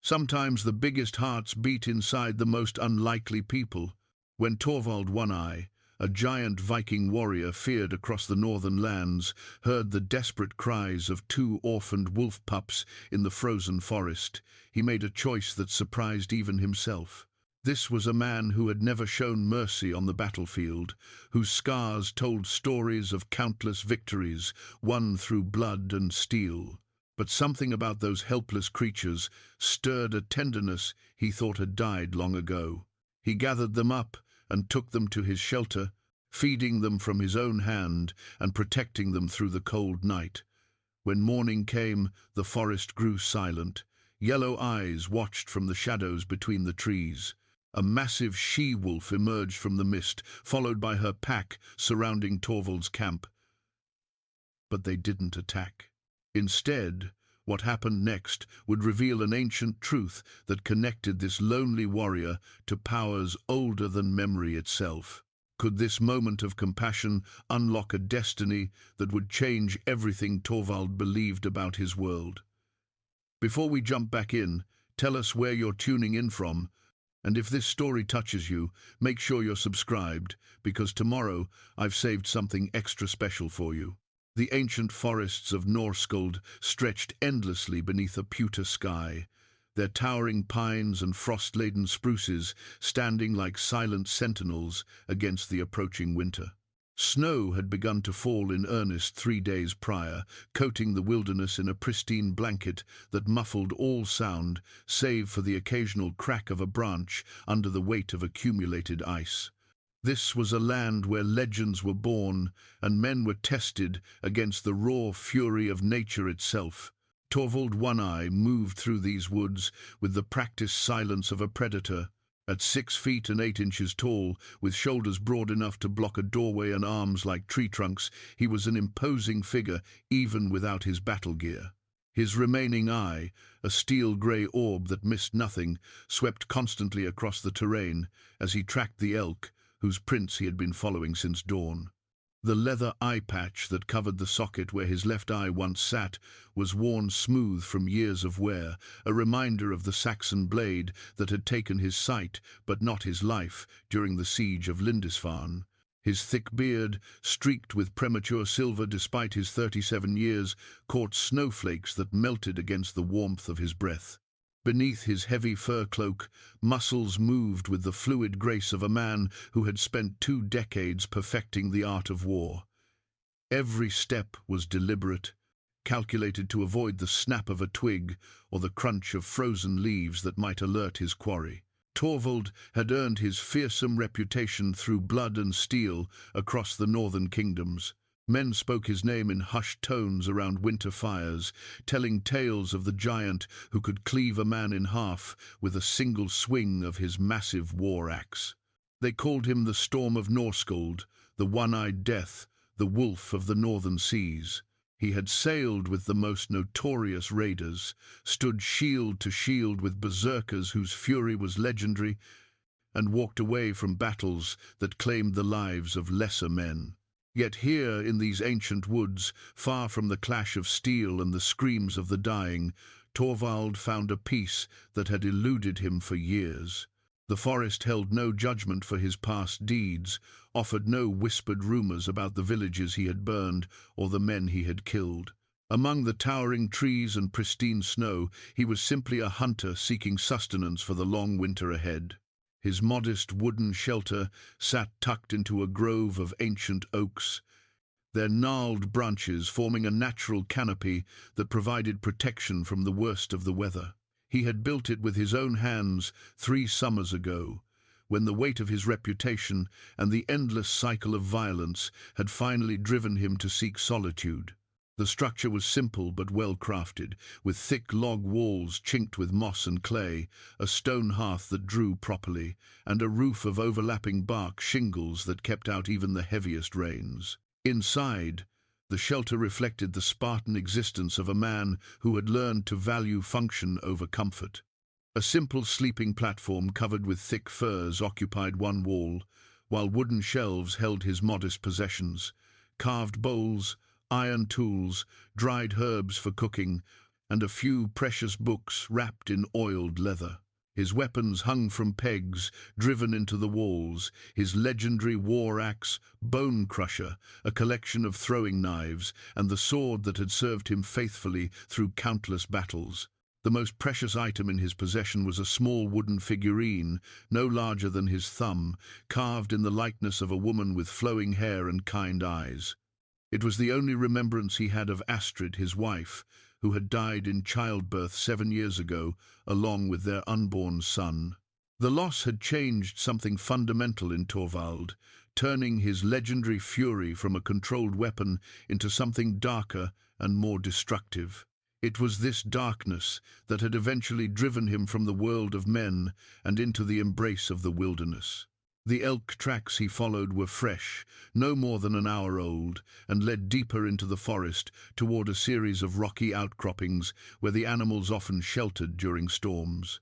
Sometimes the biggest hearts beat inside the most unlikely people. When Torvald One-Eye, a giant Viking warrior feared across the northern lands, heard the desperate cries of two orphaned wolf pups in the frozen forest, he made a choice that surprised even himself. This was a man who had never shown mercy on the battlefield, whose scars told stories of countless victories won through blood and steel. But something about those helpless creatures stirred a tenderness he thought had died long ago. He gathered them up and took them to his shelter, feeding them from his own hand and protecting them through the cold night. When morning came, the forest grew silent. Yellow eyes watched from the shadows between the trees. A massive she-wolf emerged from the mist, followed by her pack surrounding Torvald's camp. But they didn't attack. Instead, what happened next would reveal an ancient truth that connected this lonely warrior to powers older than memory itself. Could this moment of compassion unlock a destiny that would change everything Torvald believed about his world? Before we jump back in, tell us where you're tuning in from, and if this story touches you, make sure you're subscribed, because tomorrow I've saved something extra special for you. The ancient forests of Norskold stretched endlessly beneath a pewter sky, their towering pines and frost-laden spruces standing like silent sentinels against the approaching winter. Snow had begun to fall in earnest 3 days prior, coating the wilderness in a pristine blanket that muffled all sound, save for the occasional crack of a branch under the weight of accumulated ice. This was a land where legends were born and men were tested against the raw fury of nature itself. Torvald One-Eye moved through these woods with the practiced silence of a predator. At 6 feet and 8 inches tall, with shoulders broad enough to block a doorway and arms like tree trunks, he was an imposing figure even without his battle gear. His remaining eye, a steel-grey orb that missed nothing, swept constantly across the terrain as he tracked the elk, whose prints he had been following since dawn. The leather eye patch that covered the socket where his left eye once sat was worn smooth from years of wear, a reminder of the Saxon blade that had taken his sight but not his life during the siege of Lindisfarne. His thick beard, streaked with premature silver despite his 37 years, caught snowflakes that melted against the warmth of his breath. Beneath his heavy fur cloak, muscles moved with the fluid grace of a man who had spent 2 decades perfecting the art of war. Every step was deliberate, calculated to avoid the snap of a twig or the crunch of frozen leaves that might alert his quarry. Torvald had earned his fearsome reputation through blood and steel across the northern kingdoms. Men spoke his name in hushed tones around winter fires, telling tales of the giant who could cleave a man in half with a single swing of his massive war axe. They called him the Storm of Norskold, the One-Eyed Death, the Wolf of the Northern Seas. He had sailed with the most notorious raiders, stood shield to shield with berserkers whose fury was legendary, and walked away from battles that claimed the lives of lesser men. Yet here in these ancient woods, far from the clash of steel and the screams of the dying, Torvald found a peace that had eluded him for years. The forest held no judgment for his past deeds, offered no whispered rumors about the villages he had burned or the men he had killed. Among the towering trees and pristine snow, he was simply a hunter seeking sustenance for the long winter ahead. His modest wooden shelter sat tucked into a grove of ancient oaks, their gnarled branches forming a natural canopy that provided protection from the worst of the weather. He had built it with his own hands 3 summers ago, when the weight of his reputation and the endless cycle of violence had finally driven him to seek solitude. The structure was simple but well-crafted, with thick log walls chinked with moss and clay, a stone hearth that drew properly, and a roof of overlapping bark shingles that kept out even the heaviest rains. Inside, the shelter reflected the Spartan existence of a man who had learned to value function over comfort. A simple sleeping platform covered with thick furs occupied one wall, while wooden shelves held his modest possessions: carved bowls, iron tools, dried herbs for cooking, and a few precious books wrapped in oiled leather. His weapons hung from pegs driven into the walls, his legendary war axe, Bone Crusher, a collection of throwing knives, and the sword that had served him faithfully through countless battles. The most precious item in his possession was a small wooden figurine, no larger than his thumb, carved in the likeness of a woman with flowing hair and kind eyes. It was the only remembrance he had of Astrid, his wife, who had died in childbirth 7 years ago, along with their unborn son. The loss had changed something fundamental in Torvald, turning his legendary fury from a controlled weapon into something darker and more destructive. It was this darkness that had eventually driven him from the world of men and into the embrace of the wilderness. The elk tracks he followed were fresh, no more than an hour old, and led deeper into the forest toward a series of rocky outcroppings where the animals often sheltered during storms.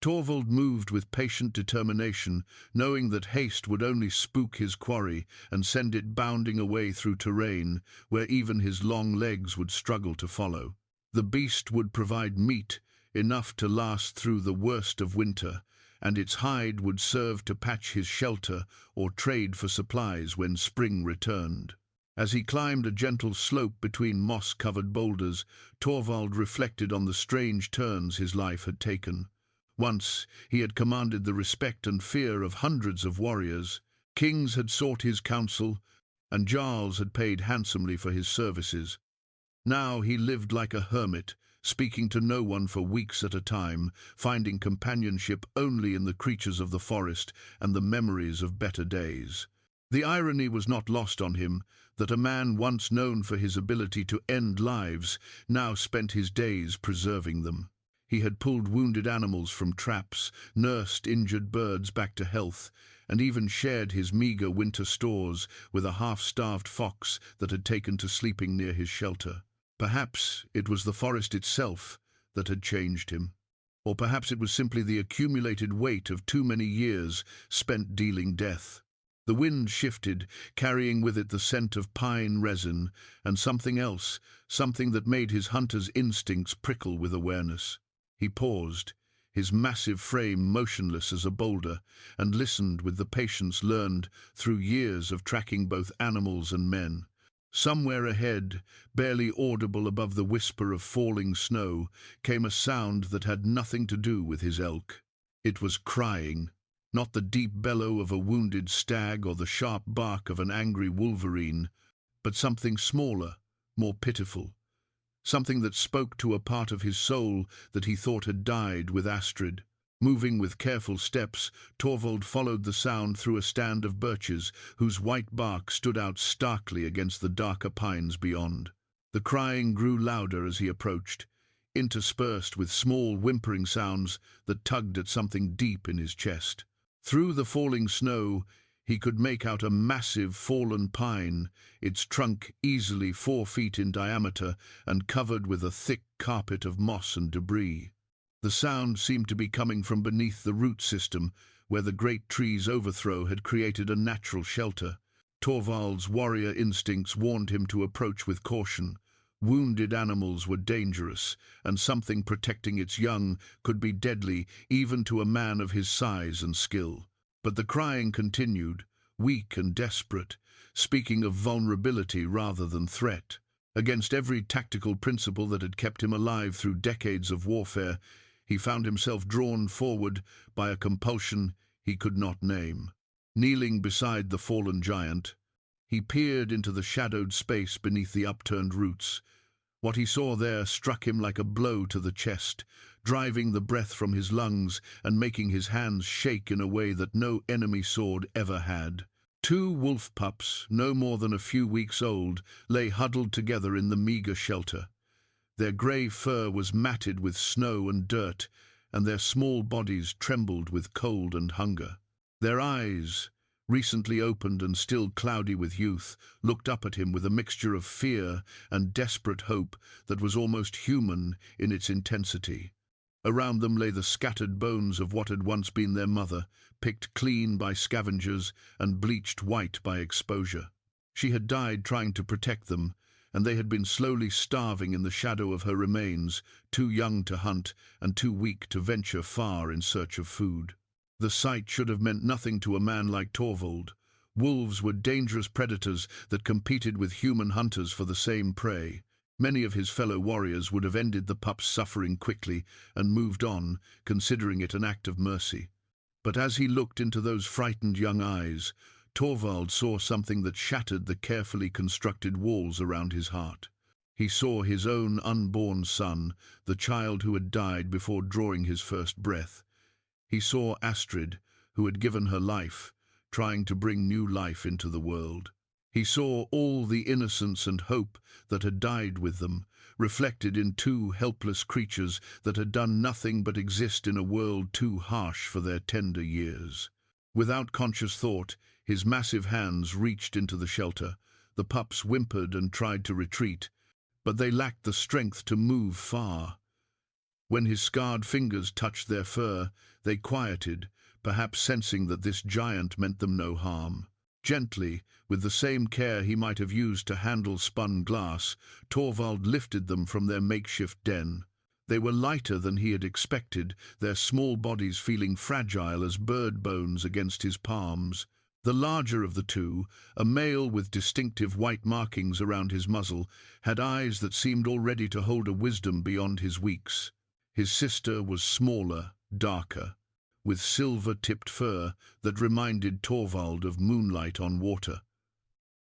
Torvald moved with patient determination, knowing that haste would only spook his quarry and send it bounding away through terrain where even his long legs would struggle to follow. The beast would provide meat, enough to last through the worst of winter, and its hide would serve to patch his shelter or trade for supplies when spring returned. As he climbed a gentle slope between moss-covered boulders, Torvald reflected on the strange turns his life had taken. Once he had commanded the respect and fear of hundreds of warriors. Kings had sought his counsel, and jarls had paid handsomely for his services. Now he lived like a hermit, speaking to no one for weeks at a time, finding companionship only in the creatures of the forest and the memories of better days. The irony was not lost on him that a man once known for his ability to end lives now spent his days preserving them. He had pulled wounded animals from traps, nursed injured birds back to health, and even shared his meager winter stores with a half-starved fox that had taken to sleeping near his shelter. Perhaps it was the forest itself that had changed him, or perhaps it was simply the accumulated weight of too many years spent dealing death. The wind shifted, carrying with it the scent of pine resin and something else, something that made his hunter's instincts prickle with awareness. He paused, his massive frame motionless as a boulder, and listened with the patience learned through years of tracking both animals and men. Somewhere ahead, barely audible above the whisper of falling snow, came a sound that had nothing to do with his elk. It was crying, not the deep bellow of a wounded stag or the sharp bark of an angry wolverine, but something smaller, more pitiful, something that spoke to a part of his soul that he thought had died with Astrid. Moving with careful steps, Torvald followed the sound through a stand of birches whose white bark stood out starkly against the darker pines beyond. The crying grew louder as he approached, interspersed with small whimpering sounds that tugged at something deep in his chest. Through the falling snow, he could make out a massive fallen pine, its trunk easily 4 feet in diameter and covered with a thick carpet of moss and debris. The sound seemed to be coming from beneath the root system, where the great tree's overthrow had created a natural shelter. Torvald's warrior instincts warned him to approach with caution. Wounded animals were dangerous, and something protecting its young could be deadly even to a man of his size and skill. But the crying continued, weak and desperate, speaking of vulnerability rather than threat. Against every tactical principle that had kept him alive through decades of warfare, he found himself drawn forward by a compulsion he could not name. Kneeling beside the fallen giant, he peered into the shadowed space beneath the upturned roots. What he saw there struck him like a blow to the chest, driving the breath from his lungs and making his hands shake in a way that no enemy sword ever had. 2 wolf pups, no more than a few weeks old, lay huddled together in the meager shelter. Their grey fur was matted with snow and dirt, and their small bodies trembled with cold and hunger. Their eyes, recently opened and still cloudy with youth, looked up at him with a mixture of fear and desperate hope that was almost human in its intensity. Around them lay the scattered bones of what had once been their mother, picked clean by scavengers and bleached white by exposure. She had died trying to protect them, and they had been slowly starving in the shadow of her remains, too young to hunt and too weak to venture far in search of food. The sight should have meant nothing to a man like Torvald. Wolves were dangerous predators that competed with human hunters for the same prey. Many of his fellow warriors would have ended the pup's suffering quickly and moved on, considering it an act of mercy. But as he looked into those frightened young eyes, Torvald saw something that shattered the carefully constructed walls around his heart. He saw his own unborn son, the child who had died before drawing his first breath. He saw Astrid, who had given her life, trying to bring new life into the world. He saw all the innocence and hope that had died with them, reflected in two helpless creatures that had done nothing but exist in a world too harsh for their tender years. Without conscious thought, his massive hands reached into the shelter. The pups whimpered and tried to retreat, but they lacked the strength to move far. When his scarred fingers touched their fur, they quieted, perhaps sensing that this giant meant them no harm. Gently, with the same care he might have used to handle spun glass, Torvald lifted them from their makeshift den. They were lighter than he had expected, their small bodies feeling fragile as bird bones against his palms. The larger of the two, a male with distinctive white markings around his muzzle, had eyes that seemed already to hold a wisdom beyond his weeks. His sister was smaller, darker, with silver-tipped fur that reminded Torvald of moonlight on water.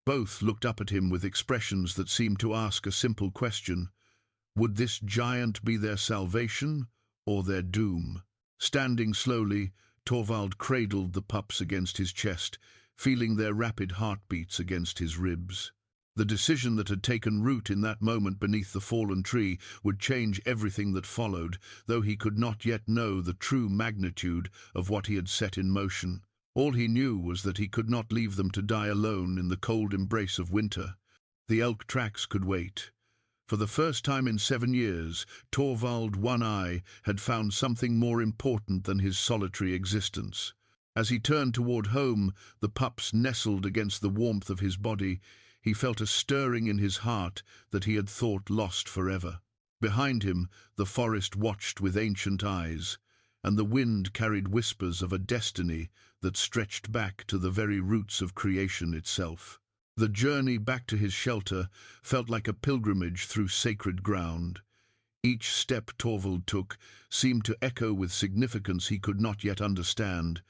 Both looked up at him with expressions that seemed to ask a simple question: would this giant be their salvation or their doom? Standing slowly, Torvald cradled the pups against his chest, feeling their rapid heartbeats against his ribs. The decision that had taken root in that moment beneath the fallen tree would change everything that followed, though he could not yet know the true magnitude of what he had set in motion. All he knew was that he could not leave them to die alone in the cold embrace of winter. The elk tracks could wait. For the first time in 7 years, Torvald One-Eye had found something more important than his solitary existence. As he turned toward home, the pups nestled against the warmth of his body. He felt a stirring in his heart that he had thought lost forever. Behind him, the forest watched with ancient eyes, and the wind carried whispers of a destiny that stretched back to the very roots of creation itself. The journey back to his shelter felt like a pilgrimage through sacred ground. Each step Torvald took seemed to echo with significance he could not yet understand,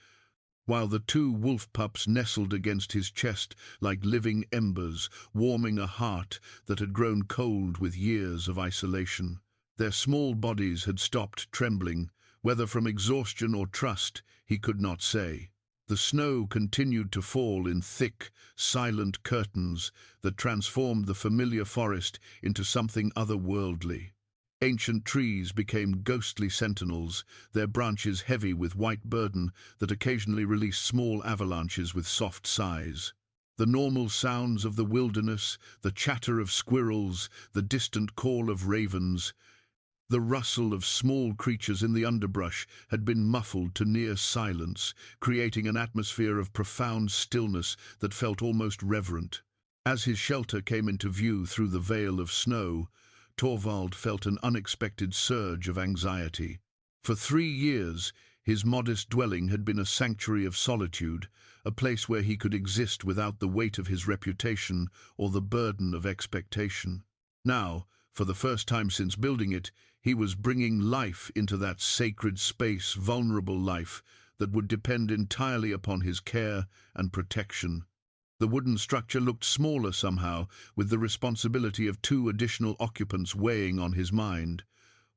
while the two wolf pups nestled against his chest like living embers, warming a heart that had grown cold with years of isolation. Their small bodies had stopped trembling, whether from exhaustion or trust, he could not say. The snow continued to fall in thick, silent curtains that transformed the familiar forest into something otherworldly. Ancient trees became ghostly sentinels, their branches heavy with white burden that occasionally released small avalanches with soft sighs. The normal sounds of the wilderness, the chatter of squirrels, the distant call of ravens, the rustle of small creatures in the underbrush had been muffled to near silence, creating an atmosphere of profound stillness that felt almost reverent. As his shelter came into view through the veil of snow, Torvald felt an unexpected surge of anxiety. For 3 years, his modest dwelling had been a sanctuary of solitude, a place where he could exist without the weight of his reputation or the burden of expectation. Now, for the first time since building it, he was bringing life into that sacred space, vulnerable life that would depend entirely upon his care and protection. The wooden structure looked smaller somehow, with the responsibility of 2 additional occupants weighing on his mind.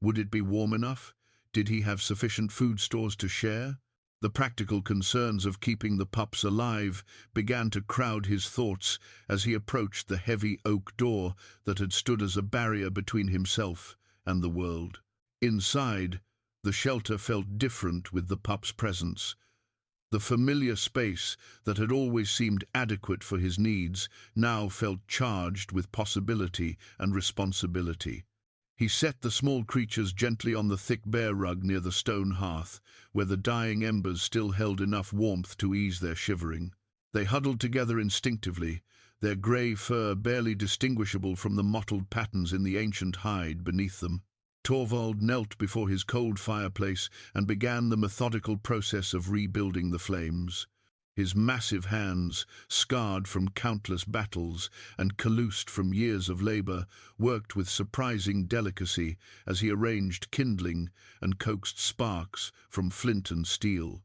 Would it be warm enough? Did he have sufficient food stores to share? The practical concerns of keeping the pups alive began to crowd his thoughts as he approached the heavy oak door that had stood as a barrier between himself and the world. Inside, the shelter felt different with the pup's presence. The familiar space that had always seemed adequate for his needs now felt charged with possibility and responsibility. He set the small creatures gently on the thick bear rug near the stone hearth, where the dying embers still held enough warmth to ease their shivering. They huddled together instinctively, their grey fur barely distinguishable from the mottled patterns in the ancient hide beneath them. Torvald knelt before his cold fireplace and began the methodical process of rebuilding the flames. His massive hands, scarred from countless battles and calloused from years of labor, worked with surprising delicacy as he arranged kindling and coaxed sparks from flint and steel.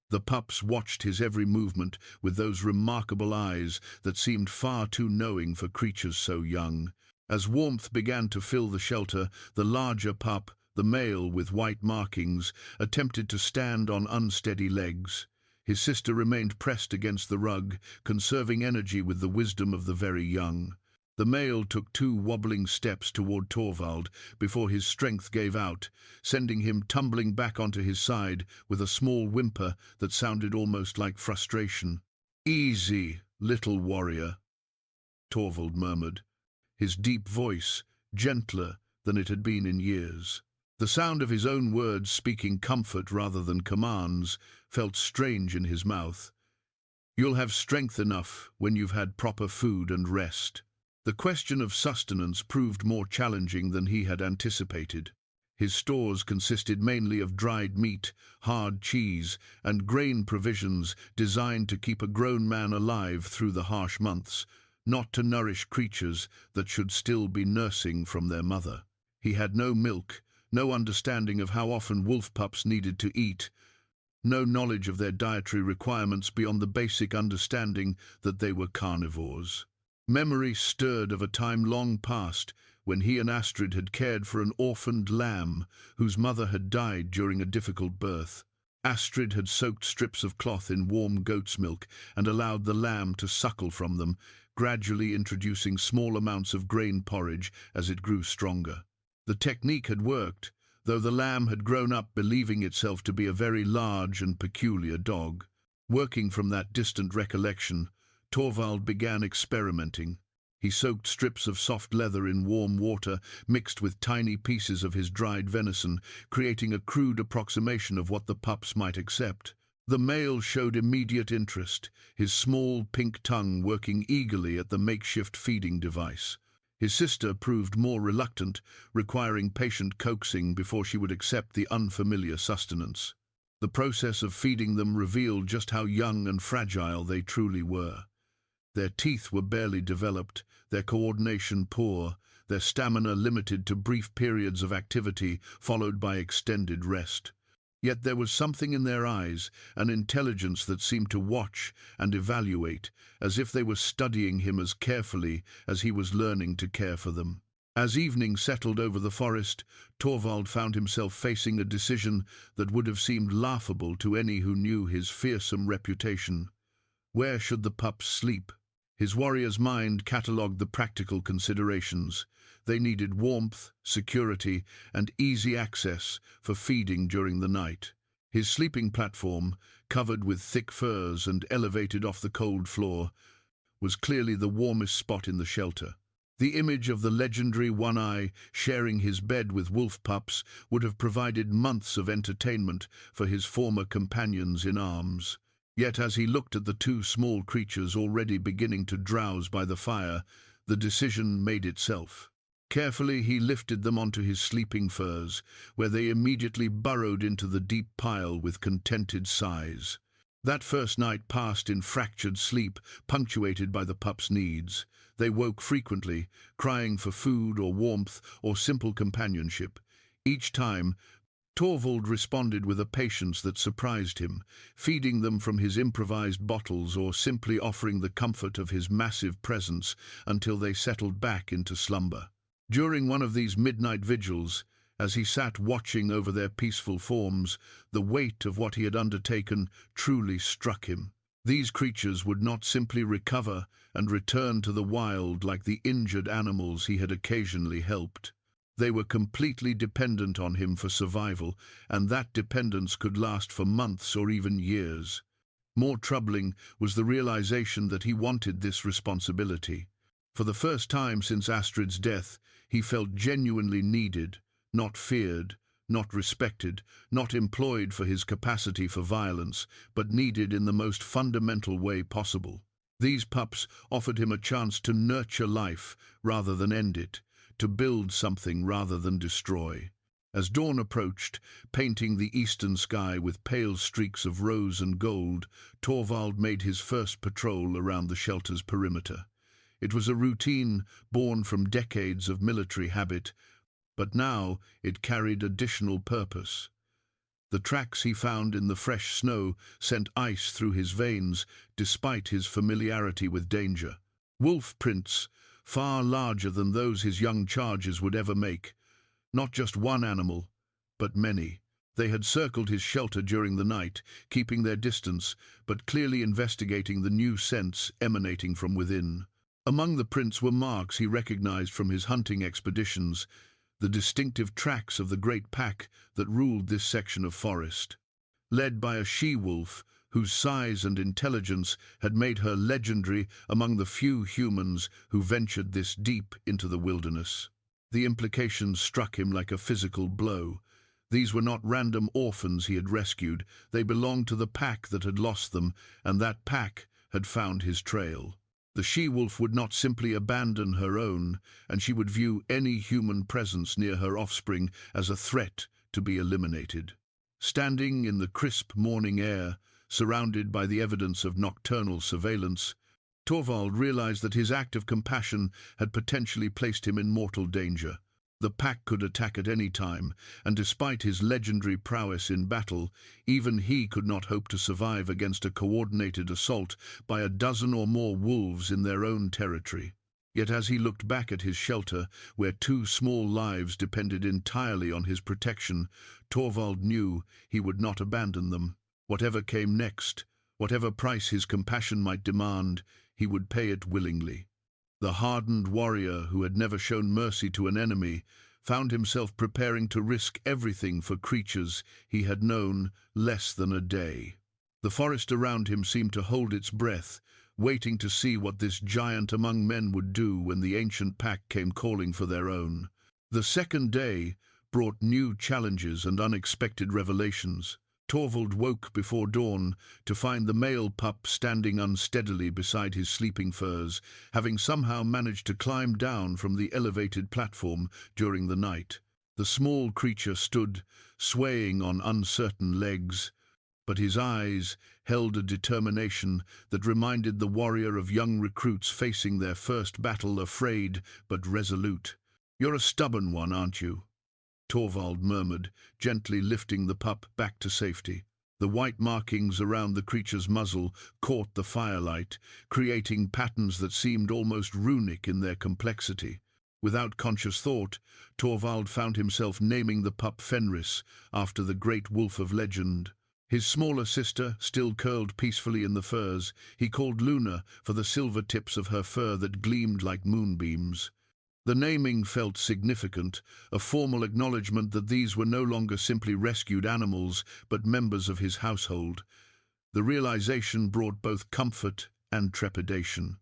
The pups watched his every movement with those remarkable eyes that seemed far too knowing for creatures so young. As warmth began to fill the shelter, the larger pup, the male with white markings, attempted to stand on unsteady legs. His sister remained pressed against the rug, conserving energy with the wisdom of the very young. The male took 2 wobbling steps toward Torvald before his strength gave out, sending him tumbling back onto his side with a small whimper that sounded almost like frustration. "Easy, little warrior," Torvald murmured, his deep voice gentler than it had been in years. The sound of his own words speaking comfort rather than commands felt strange in his mouth. "You'll have strength enough when you've had proper food and rest." The question of sustenance proved more challenging than he had anticipated. His stores consisted mainly of dried meat, hard cheese, and grain provisions designed to keep a grown man alive through the harsh months, not to nourish creatures that should still be nursing from their mother. He had no milk, no understanding of how often wolf pups needed to eat, no knowledge of their dietary requirements beyond the basic understanding that they were carnivores. Memory stirred of a time long past when he and Astrid had cared for an orphaned lamb whose mother had died during a difficult birth. Astrid had soaked strips of cloth in warm goat's milk and allowed the lamb to suckle from them, gradually introducing small amounts of grain porridge as it grew stronger. The technique had worked, though the lamb had grown up believing itself to be a very large and peculiar dog. Working from that distant recollection, Torvald began experimenting. He soaked strips of soft leather in warm water, mixed with tiny pieces of his dried venison, creating a crude approximation of what the pups might accept. The male showed immediate interest, his small pink tongue working eagerly at the makeshift feeding device. His sister proved more reluctant, requiring patient coaxing before she would accept the unfamiliar sustenance. The process of feeding them revealed just how young and fragile they truly were. Their teeth were barely developed, their coordination poor, their stamina limited to brief periods of activity followed by extended rest. Yet there was something in their eyes, an intelligence that seemed to watch and evaluate, as if they were studying him as carefully as he was learning to care for them. As evening settled over the forest, Torvald found himself facing a decision that would have seemed laughable to any who knew his fearsome reputation. Where should the pups sleep? His warrior's mind catalogued the practical considerations. They needed warmth, security, and easy access for feeding during the night. His sleeping platform, covered with thick furs and elevated off the cold floor, was clearly the warmest spot in the shelter. The image of the legendary One-Eye sharing his bed with wolf pups would have provided months of entertainment for his former companions in arms. Yet as he looked at the 2 small creatures already beginning to drowse by the fire, the decision made itself. Carefully he lifted them onto his sleeping furs, where they immediately burrowed into the deep pile with contented sighs. That first night passed in fractured sleep, punctuated by the pups' needs. They woke frequently, crying for food or warmth or simple companionship. Each time, Torvald responded with a patience that surprised him, feeding them from his improvised bottles or simply offering the comfort of his massive presence until they settled back into slumber. During one of these midnight vigils, as he sat watching over their peaceful forms, the weight of what he had undertaken truly struck him. These creatures would not simply recover and return to the wild like the injured animals he had occasionally helped. They were completely dependent on him for survival, and that dependence could last for months or even years. More troubling was the realization that he wanted this responsibility. For the first time since Astrid's death, he felt genuinely needed, not feared, not respected, not employed for his capacity for violence, but needed in the most fundamental way possible. These pups offered him a chance to nurture life rather than end it, to build something rather than destroy. As dawn approached, painting the eastern sky with pale streaks of rose and gold, Torvald made his first patrol around the shelter's perimeter. It was a routine born from decades of military habit, but now it carried additional purpose. The tracks he found in the fresh snow sent ice through his veins, despite his familiarity with danger. Wolf prints, far larger than those his young charges would ever make. Not just one animal, but many. They had circled his shelter during the night, keeping their distance, but clearly investigating the new scents emanating from within. Among the prints were marks he recognized from his hunting expeditions, the distinctive tracks of the great pack that ruled this section of forest. Led by a she-wolf, whose size and intelligence had made her legendary among the few humans who ventured this deep into the wilderness. The implications struck him like a physical blow. These were not random orphans he had rescued. They belonged to the pack that had lost them, and that pack had found his trail. The she-wolf would not simply abandon her own, and she would view any human presence near her offspring as a threat to be eliminated. Standing in the crisp morning air, surrounded by the evidence of nocturnal surveillance, Torvald realized that his act of compassion had potentially placed him in mortal danger. The pack could attack at any time, and despite his legendary prowess in battle, even he could not hope to survive against a coordinated assault by a dozen or more wolves in their own territory. Yet as he looked back at his shelter, where two small lives depended entirely on his protection, Torvald knew he would not abandon them. Whatever came next, whatever price his compassion might demand, he would pay it willingly. The hardened warrior who had never shown mercy to an enemy found himself preparing to risk everything for creatures he had known less than a day. The forest around him seemed to hold its breath, waiting to see what this giant among men would do when the ancient pack came calling for their own. The second day brought new challenges and unexpected revelations. Torvald woke before dawn to find the male pup standing unsteadily beside his sleeping furs, having somehow managed to climb down from the elevated platform during the night. The small creature stood, swaying on uncertain legs, but his eyes held a determination that reminded the warrior of young recruits facing their first battle, afraid but resolute. "You're a stubborn one, aren't you?" Torvald murmured, gently lifting the pup back to safety. The white markings around the creature's muzzle caught the firelight, creating patterns that seemed almost runic in their complexity. Without conscious thought, Torvald found himself naming the pup Fenris, after the great wolf of legend. His smaller sister, still curled peacefully in the furs, he called Luna for the silver tips of her fur that gleamed like moonbeams. The naming felt significant, a formal acknowledgement that these were no longer simply rescued animals, but members of his household. The realization brought both comfort and trepidation.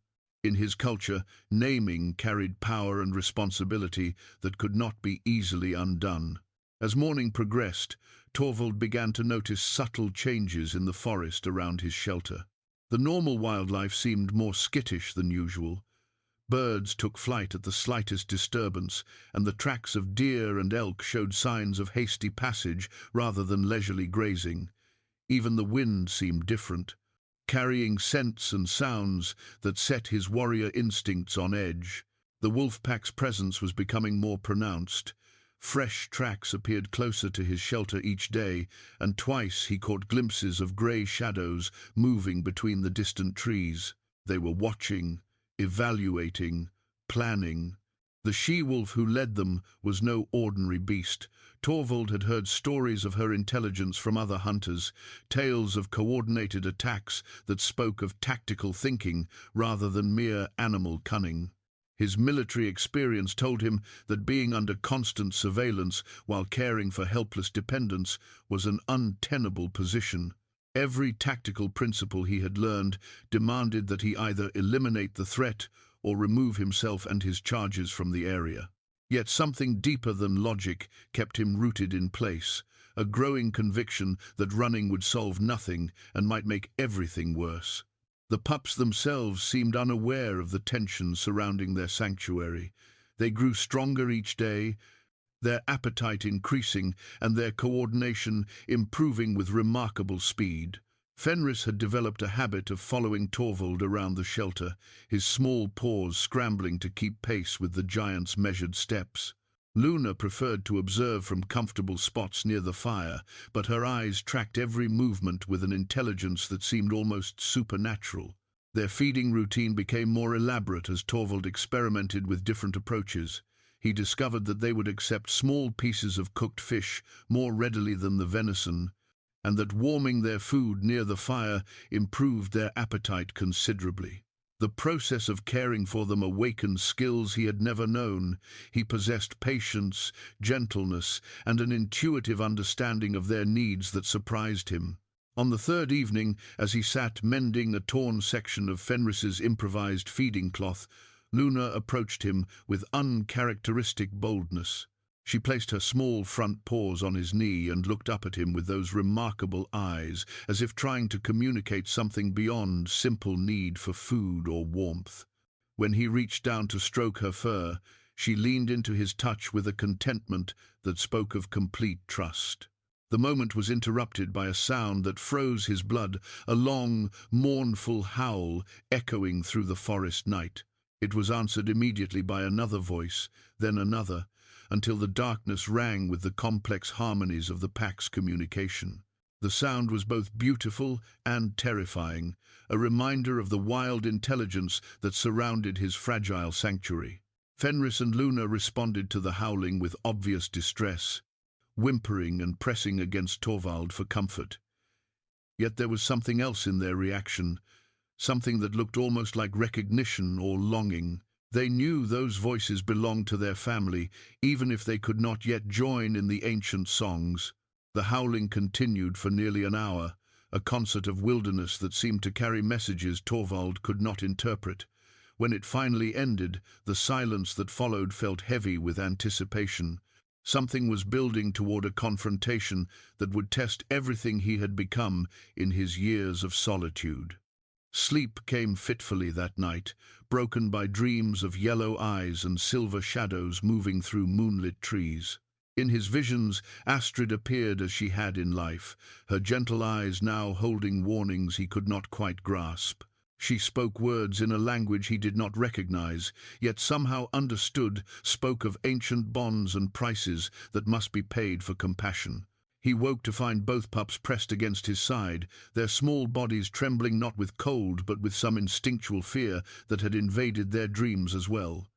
In his culture, naming carried power and responsibility that could not be easily undone. As morning progressed, Torvald began to notice subtle changes in the forest around his shelter. The normal wildlife seemed more skittish than usual. Birds took flight at the slightest disturbance, and the tracks of deer and elk showed signs of hasty passage rather than leisurely grazing. Even the wind seemed different, carrying scents and sounds that set his warrior instincts on edge. The wolf pack's presence was becoming more pronounced. Fresh tracks appeared closer to his shelter each day, and twice he caught glimpses of grey shadows moving between the distant trees. They were watching, evaluating, planning. The she-wolf who led them was no ordinary beast. Torvald had heard stories of her intelligence from other hunters, tales of coordinated attacks that spoke of tactical thinking rather than mere animal cunning. His military experience told him that being under constant surveillance while caring for helpless dependents was an untenable position. Every tactical principle he had learned demanded that he either eliminate the threat or remove himself and his charges from the area. Yet something deeper than logic kept him rooted in place, a growing conviction that running would solve nothing and might make everything worse. The pups themselves seemed unaware of the tension surrounding their sanctuary. They grew stronger each day, their appetite increasing and their coordination improving with remarkable speed. Fenris had developed a habit of following Torvald around the shelter, his small paws scrambling to keep pace with the giant's measured steps. Luna preferred to observe from comfortable spots near the fire, but her eyes tracked every movement with an intelligence that seemed almost supernatural. Their feeding routine became more elaborate as Torvald experimented with different approaches. He discovered that they would accept small pieces of cooked fish more readily than the venison, and that warming their food near the fire improved their appetite considerably. The process of caring for them awakened skills he had never known. He possessed patience, gentleness, and an intuitive understanding of their needs that surprised him. On the third evening, as he sat mending a torn section of Fenris's improvised feeding cloth, Luna approached him with uncharacteristic boldness. She placed her small front paws on his knee and looked up at him with those remarkable eyes, as if trying to communicate something beyond simple need for food or warmth. When he reached down to stroke her fur, she leaned into his touch with a contentment that spoke of complete trust. The moment was interrupted by a sound that froze his blood, a long, mournful howl echoing through the forest night. It was answered immediately by another voice, then another, until the darkness rang with the complex harmonies of the pack's communication. The sound was both beautiful and terrifying, a reminder of the wild intelligence that surrounded his fragile sanctuary. Fenris and Luna responded to the howling with obvious distress, whimpering and pressing against Torvald for comfort. Yet there was something else in their reaction, something that looked almost like recognition or longing. They knew those voices belonged to their family, even if they could not yet join in the ancient songs. The howling continued for nearly an hour, a concert of wilderness that seemed to carry messages Torvald could not interpret. When it finally ended, the silence that followed felt heavy with anticipation. Something was building toward a confrontation that would test everything he had become in his years of solitude. Sleep came fitfully that night, broken by dreams of yellow eyes and silver shadows moving through moonlit trees. In his visions, Astrid appeared as she had in life, her gentle eyes now holding warnings he could not quite grasp. She spoke words in a language he did not recognize, yet somehow understood, spoke of ancient bonds and prices that must be paid for compassion. He woke to find both pups pressed against his side, their small bodies trembling not with cold but with some instinctual fear that had invaded their dreams as well.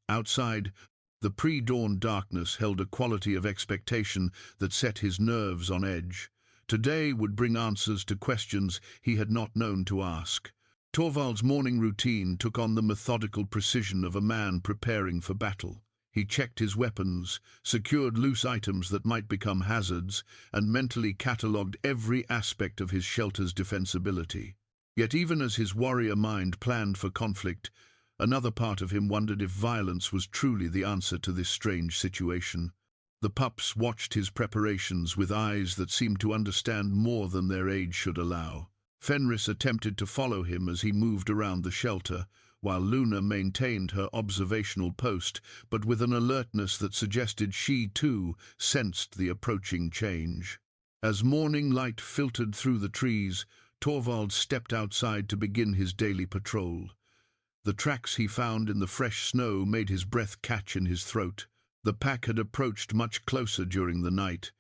Outside, the pre-dawn darkness held a quality of expectation that set his nerves on edge. Today would bring answers to questions he had not known to ask. Torvald's morning routine took on the methodical precision of a man preparing for battle. He checked his weapons, secured loose items that might become hazards, and mentally catalogued every aspect of his shelter's defensibility. Yet even as his warrior mind planned for conflict, another part of him wondered if violence was truly the answer to this strange situation. The pups watched his preparations with eyes that seemed to understand more than their age should allow. Fenris attempted to follow him as he moved around the shelter, while Luna maintained her observational post, but with an alertness that suggested she, too, sensed the approaching change. As morning light filtered through the trees, Torvald stepped outside to begin his daily patrol. The tracks he found in the fresh snow made his breath catch in his throat. The pack had approached much closer during the night,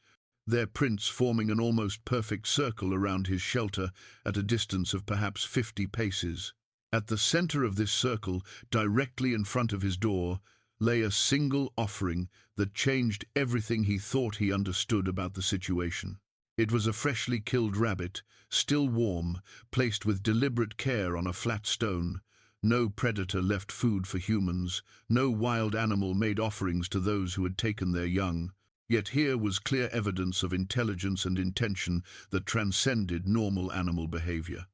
their prints forming an almost perfect circle around his shelter at a distance of perhaps 50 paces. At the center of this circle, directly in front of his door, lay a single offering that changed everything he thought he understood about the situation. It was a freshly killed rabbit, still warm, placed with deliberate care on a flat stone. No predator left food for humans, no wild animal made offerings to those who had taken their young. Yet here was clear evidence of intelligence and intention that transcended normal animal behavior.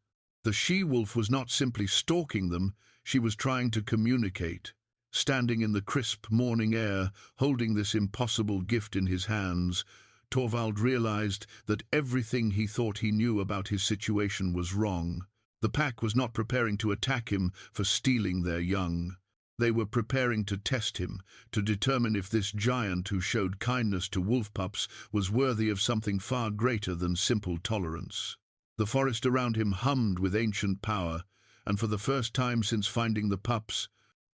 The she-wolf was not simply stalking them, she was trying to communicate. Standing in the crisp morning air, holding this impossible gift in his hands, Torvald realized that everything he thought he knew about his situation was wrong. The pack was not preparing to attack him for stealing their young. They were preparing to test him, to determine if this giant who showed kindness to wolf pups was worthy of something far greater than simple tolerance. The forest around him hummed with ancient power, and for the first time since finding the pups,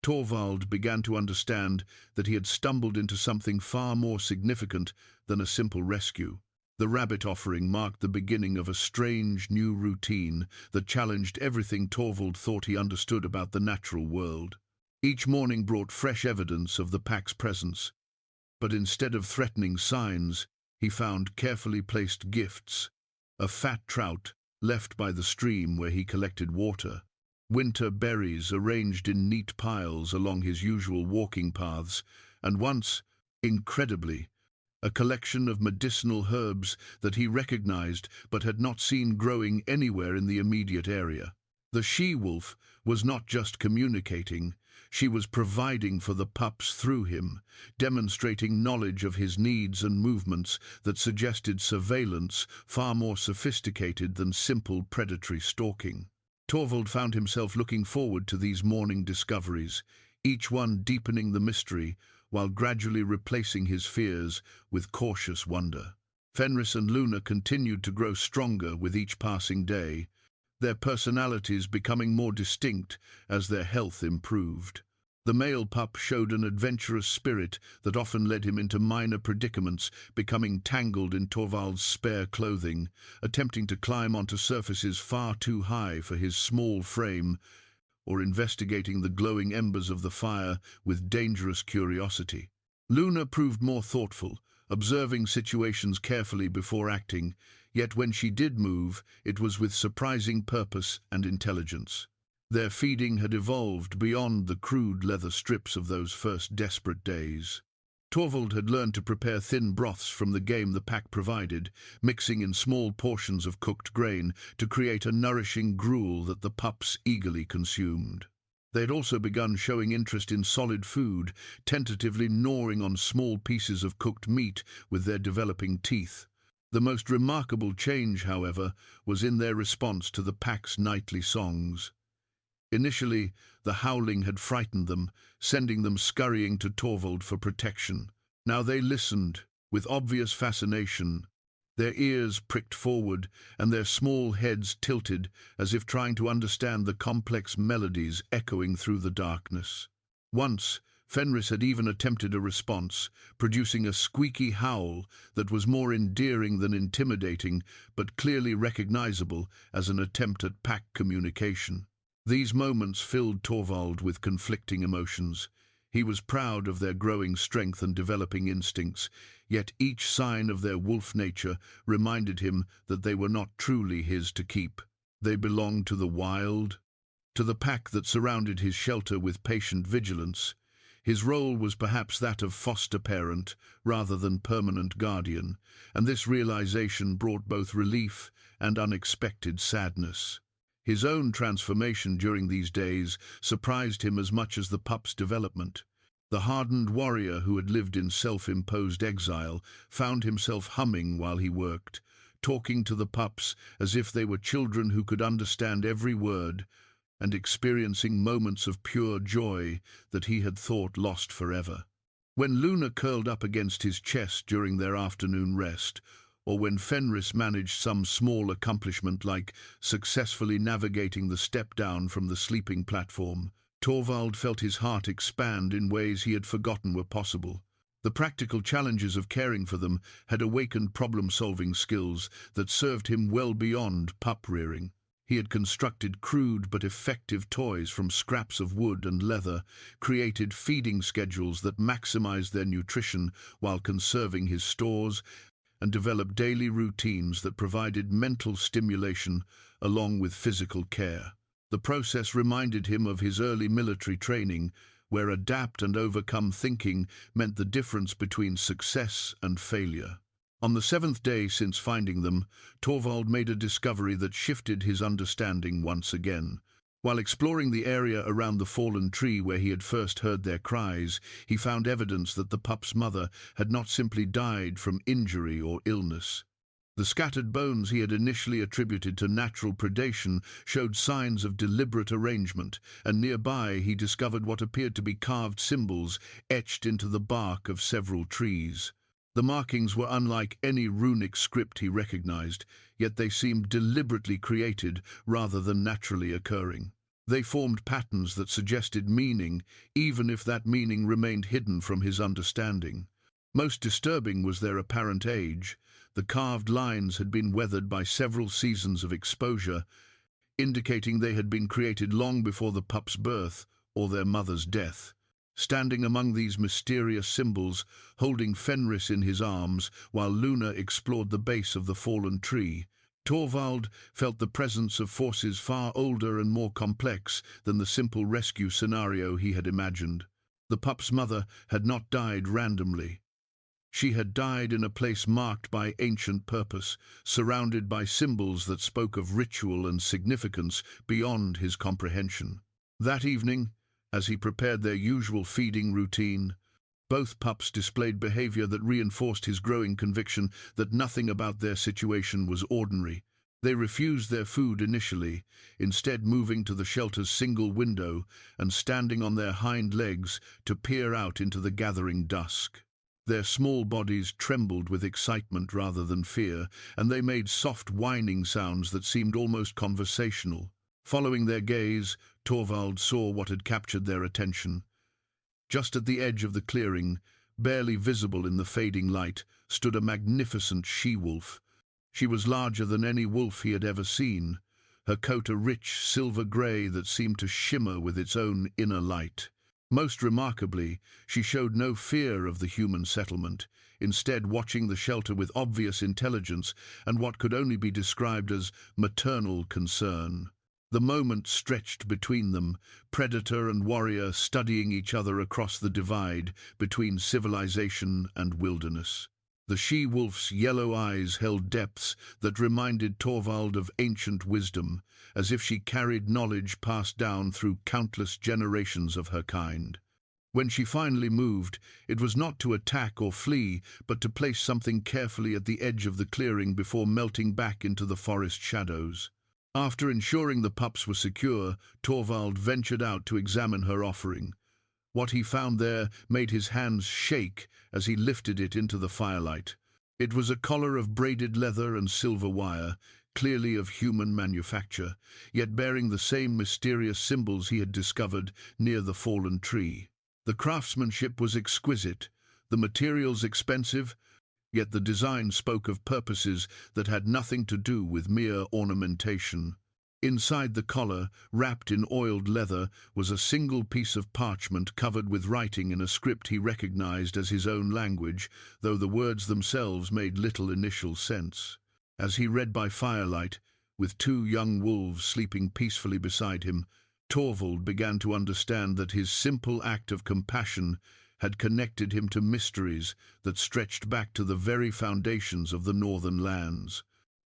Torvald began to understand that he had stumbled into something far more significant than a simple rescue. The rabbit offering marked the beginning of a strange new routine that challenged everything Torvald thought he understood about the natural world. Each morning brought fresh evidence of the pack's presence, but instead of threatening signs, he found carefully placed gifts: a fat trout left by the stream where he collected water, winter berries arranged in neat piles along his usual walking paths, and once, incredibly, a collection of medicinal herbs that he recognized but had not seen growing anywhere in the immediate area. The she-wolf was not just communicating, she was providing for the pups through him, demonstrating knowledge of his needs and movements that suggested surveillance far more sophisticated than simple predatory stalking. Torvald found himself looking forward to these morning discoveries, each one deepening the mystery while gradually replacing his fears with cautious wonder. Fenris and Luna continued to grow stronger with each passing day, their personalities becoming more distinct as their health improved. The male pup showed an adventurous spirit that often led him into minor predicaments, becoming tangled in Torvald's spare clothing, attempting to climb onto surfaces far too high for his small frame, or investigating the glowing embers of the fire with dangerous curiosity. Luna proved more thoughtful, observing situations carefully before acting, yet when she did move, it was with surprising purpose and intelligence. Their feeding had evolved beyond the crude leather strips of those first desperate days. Torvald had learned to prepare thin broths from the game the pack provided, mixing in small portions of cooked grain to create a nourishing gruel that the pups eagerly consumed. They had also begun showing interest in solid food, tentatively gnawing on small pieces of cooked meat with their developing teeth. The most remarkable change, however, was in their response to the pack's nightly songs. Initially, the howling had frightened them, sending them scurrying to Torvald for protection. Now they listened, with obvious fascination, their ears pricked forward and their small heads tilted as if trying to understand the complex melodies echoing through the darkness. Once, Fenris had even attempted a response, producing a squeaky howl that was more endearing than intimidating, but clearly recognizable as an attempt at pack communication. These moments filled Torvald with conflicting emotions. He was proud of their growing strength and developing instincts, yet each sign of their wolf nature reminded him that they were not truly his to keep. They belonged to the wild, to the pack that surrounded his shelter with patient vigilance. His role was perhaps that of foster parent rather than permanent guardian, and this realization brought both relief and unexpected sadness. His own transformation during these days surprised him as much as the pup's development. The hardened warrior who had lived in self-imposed exile found himself humming while he worked, talking to the pups as if they were children who could understand every word, and experiencing moments of pure joy that he had thought lost forever. When Luna curled up against his chest during their afternoon rest, or when Fenris managed some small accomplishment like successfully navigating the step down from the sleeping platform, Torvald felt his heart expand in ways he had forgotten were possible. The practical challenges of caring for them had awakened problem-solving skills that served him well beyond pup-rearing. He had constructed crude but effective toys from scraps of wood and leather, created feeding schedules that maximized their nutrition while conserving his stores, and developed daily routines that provided mental stimulation along with physical care. The process reminded him of his early military training, where adapt and overcome thinking meant the difference between success and failure. On the 7th day since finding them, Torvald made a discovery that shifted his understanding once again. While exploring the area around the fallen tree where he had first heard their cries, he found evidence that the pup's mother had not simply died from injury or illness. The scattered bones he had initially attributed to natural predation showed signs of deliberate arrangement, and nearby he discovered what appeared to be carved symbols etched into the bark of several trees. The markings were unlike any runic script he recognized, yet they seemed deliberately created rather than naturally occurring. They formed patterns that suggested meaning, even if that meaning remained hidden from his understanding. Most disturbing was their apparent age. The carved lines had been weathered by several seasons of exposure, indicating they had been created long before the pup's birth or their mother's death. Standing among these mysterious symbols, holding Fenris in his arms while Luna explored the base of the fallen tree, Torvald felt the presence of forces far older and more complex than the simple rescue scenario he had imagined. The pup's mother had not died randomly. She had died in a place marked by ancient purpose, surrounded by symbols that spoke of ritual and significance beyond his comprehension. That evening, as he prepared their usual feeding routine, both pups displayed behavior that reinforced his growing conviction that nothing about their situation was ordinary. They refused their food initially, instead moving to the shelter's single window and standing on their hind legs to peer out into the gathering dusk. Their small bodies trembled with excitement rather than fear, and they made soft whining sounds that seemed almost conversational. Following their gaze, Torvald saw what had captured their attention. Just at the edge of the clearing, barely visible in the fading light, stood a magnificent she-wolf. She was larger than any wolf he had ever seen, her coat a rich silver grey that seemed to shimmer with its own inner light. Most remarkably, she showed no fear of the human settlement, instead watching the shelter with obvious intelligence and what could only be described as maternal concern. The moment stretched between them, predator and warrior studying each other across the divide between civilization and wilderness. The she-wolf's yellow eyes held depths that reminded Torvald of ancient wisdom, as if she carried knowledge passed down through countless generations of her kind. When she finally moved, it was not to attack or flee, but to place something carefully at the edge of the clearing before melting back into the forest shadows. After ensuring the pups were secure, Torvald ventured out to examine her offering. What he found there made his hands shake as he lifted it into the firelight. It was a collar of braided leather and silver wire, clearly of human manufacture, yet bearing the same mysterious symbols he had discovered near the fallen tree. The craftsmanship was exquisite, the materials expensive, yet the design spoke of purposes that had nothing to do with mere ornamentation. Inside the collar, wrapped in oiled leather, was a single piece of parchment covered with writing in a script he recognized as his own language, though the words themselves made little initial sense. As he read by firelight, with two young wolves sleeping peacefully beside him, Torvald began to understand that his simple act of compassion had connected him to mysteries that stretched back to the very foundations of the northern lands.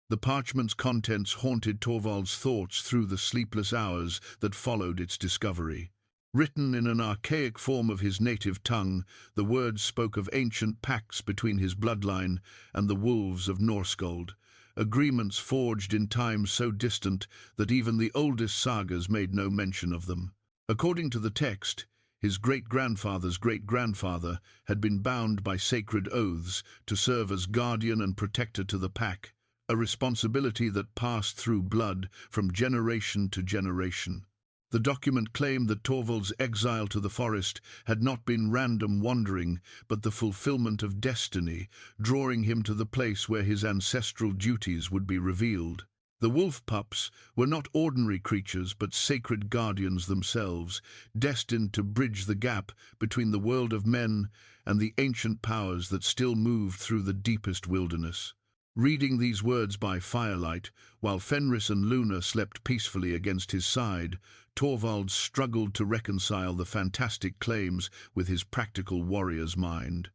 The parchment's contents haunted Torvald's thoughts through the sleepless hours that followed its discovery. Written in an archaic form of his native tongue, the words spoke of ancient pacts between his bloodline and the wolves of Norskold, agreements forged in times so distant that even the oldest sagas made no mention of them. According to the text, his great-grandfather's great-grandfather had been bound by sacred oaths to serve as guardian and protector to the pack, a responsibility that passed through blood from generation to generation. The document claimed that Torvald's exile to the forest had not been random wandering, but the fulfillment of destiny, drawing him to the place where his ancestral duties would be revealed. The wolf pups were not ordinary creatures, but sacred guardians themselves, destined to bridge the gap between the world of men and the ancient powers that still moved through the deepest wilderness. Reading these words by firelight, while Fenris and Luna slept peacefully against his side, Torvald struggled to reconcile the fantastic claims with his practical warrior's mind.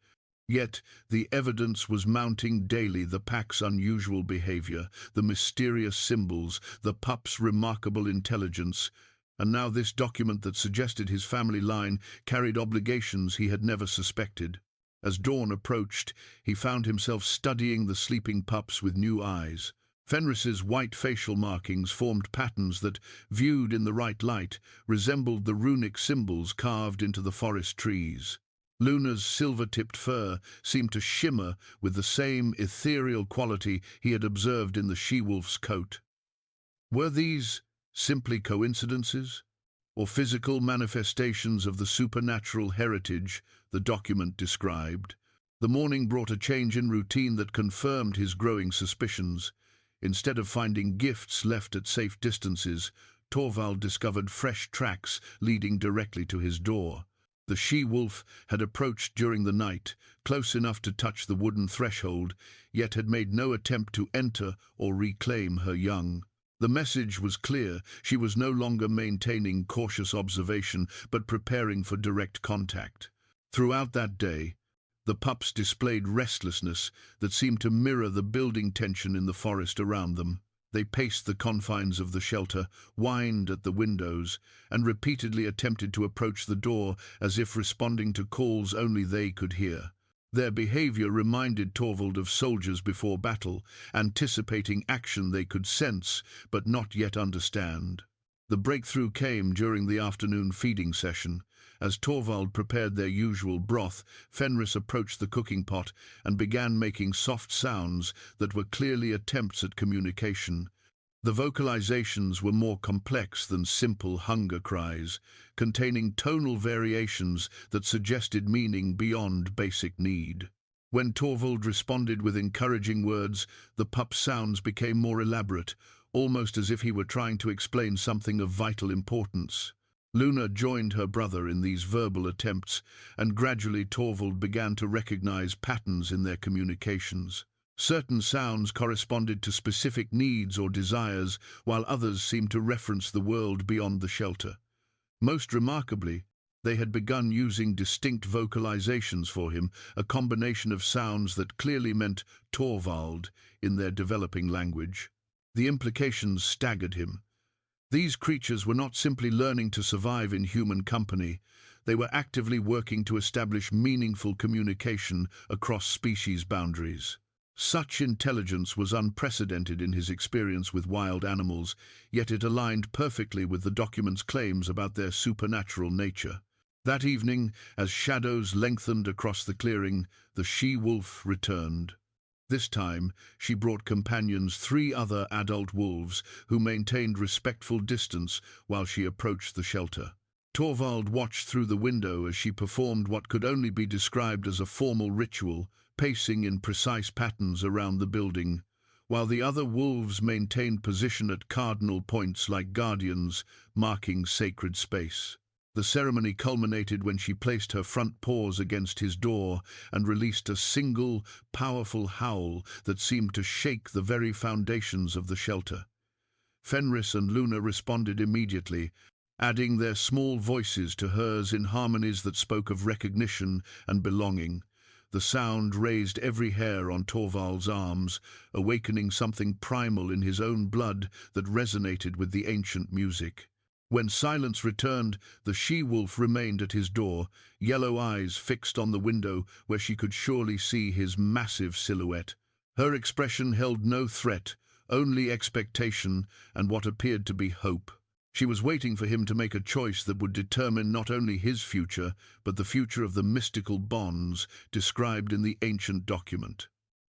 Yet the evidence was mounting daily: the pack's unusual behavior, the mysterious symbols, the pup's remarkable intelligence, and now this document that suggested his family line carried obligations he had never suspected. As dawn approached, he found himself studying the sleeping pups with new eyes. Fenris's white facial markings formed patterns that, viewed in the right light, resembled the runic symbols carved into the forest trees. Luna's silver-tipped fur seemed to shimmer with the same ethereal quality he had observed in the she-wolf's coat. Were these simply coincidences, or physical manifestations of the supernatural heritage the document described? The morning brought a change in routine that confirmed his growing suspicions. Instead of finding gifts left at safe distances, Torvald discovered fresh tracks leading directly to his door. The she-wolf had approached during the night, close enough to touch the wooden threshold, yet had made no attempt to enter or reclaim her young. The message was clear. She was no longer maintaining cautious observation, but preparing for direct contact. Throughout that day, the pups displayed restlessness that seemed to mirror the building tension in the forest around them. They paced the confines of the shelter, whined at the windows, and repeatedly attempted to approach the door as if responding to calls only they could hear. Their behavior reminded Torvald of soldiers before battle, anticipating action they could sense but not yet understand. The breakthrough came during the afternoon feeding session. As Torvald prepared their usual broth, Fenris approached the cooking pot and began making soft sounds that were clearly attempts at communication. The vocalizations were more complex than simple hunger cries, containing tonal variations that suggested meaning beyond basic need. When Torvald responded with encouraging words, the pup's sounds became more elaborate, almost as if he were trying to explain something of vital importance. Luna joined her brother in these verbal attempts, and gradually Torvald began to recognize patterns in their communications. Certain sounds corresponded to specific needs or desires, while others seemed to reference the world beyond the shelter. Most remarkably, they had begun using distinct vocalizations for him, a combination of sounds that clearly meant Torvald in their developing language. The implications staggered him. These creatures were not simply learning to survive in human company, they were actively working to establish meaningful communication across species boundaries. Such intelligence was unprecedented in his experience with wild animals, yet it aligned perfectly with the document's claims about their supernatural nature. That evening, as shadows lengthened across the clearing, the she-wolf returned. This time, she brought companions 3 other adult wolves who maintained respectful distance while she approached the shelter. Torvald watched through the window as she performed what could only be described as a formal ritual, pacing in precise patterns around the building, while the other wolves maintained position at cardinal points like guardians, marking sacred space. The ceremony culminated when she placed her front paws against his door and released a single, powerful howl that seemed to shake the very foundations of the shelter. Fenris and Luna responded immediately, adding their small voices to hers in harmonies that spoke of recognition and belonging. The sound raised every hair on Torvald's arms, awakening something primal in his own blood that resonated with the ancient music. When silence returned, the she-wolf remained at his door, yellow eyes fixed on the window where she could surely see his massive silhouette. Her expression held no threat, only expectation and what appeared to be hope. She was waiting for him to make a choice that would determine not only his future, but the future of the mystical bonds described in the ancient document.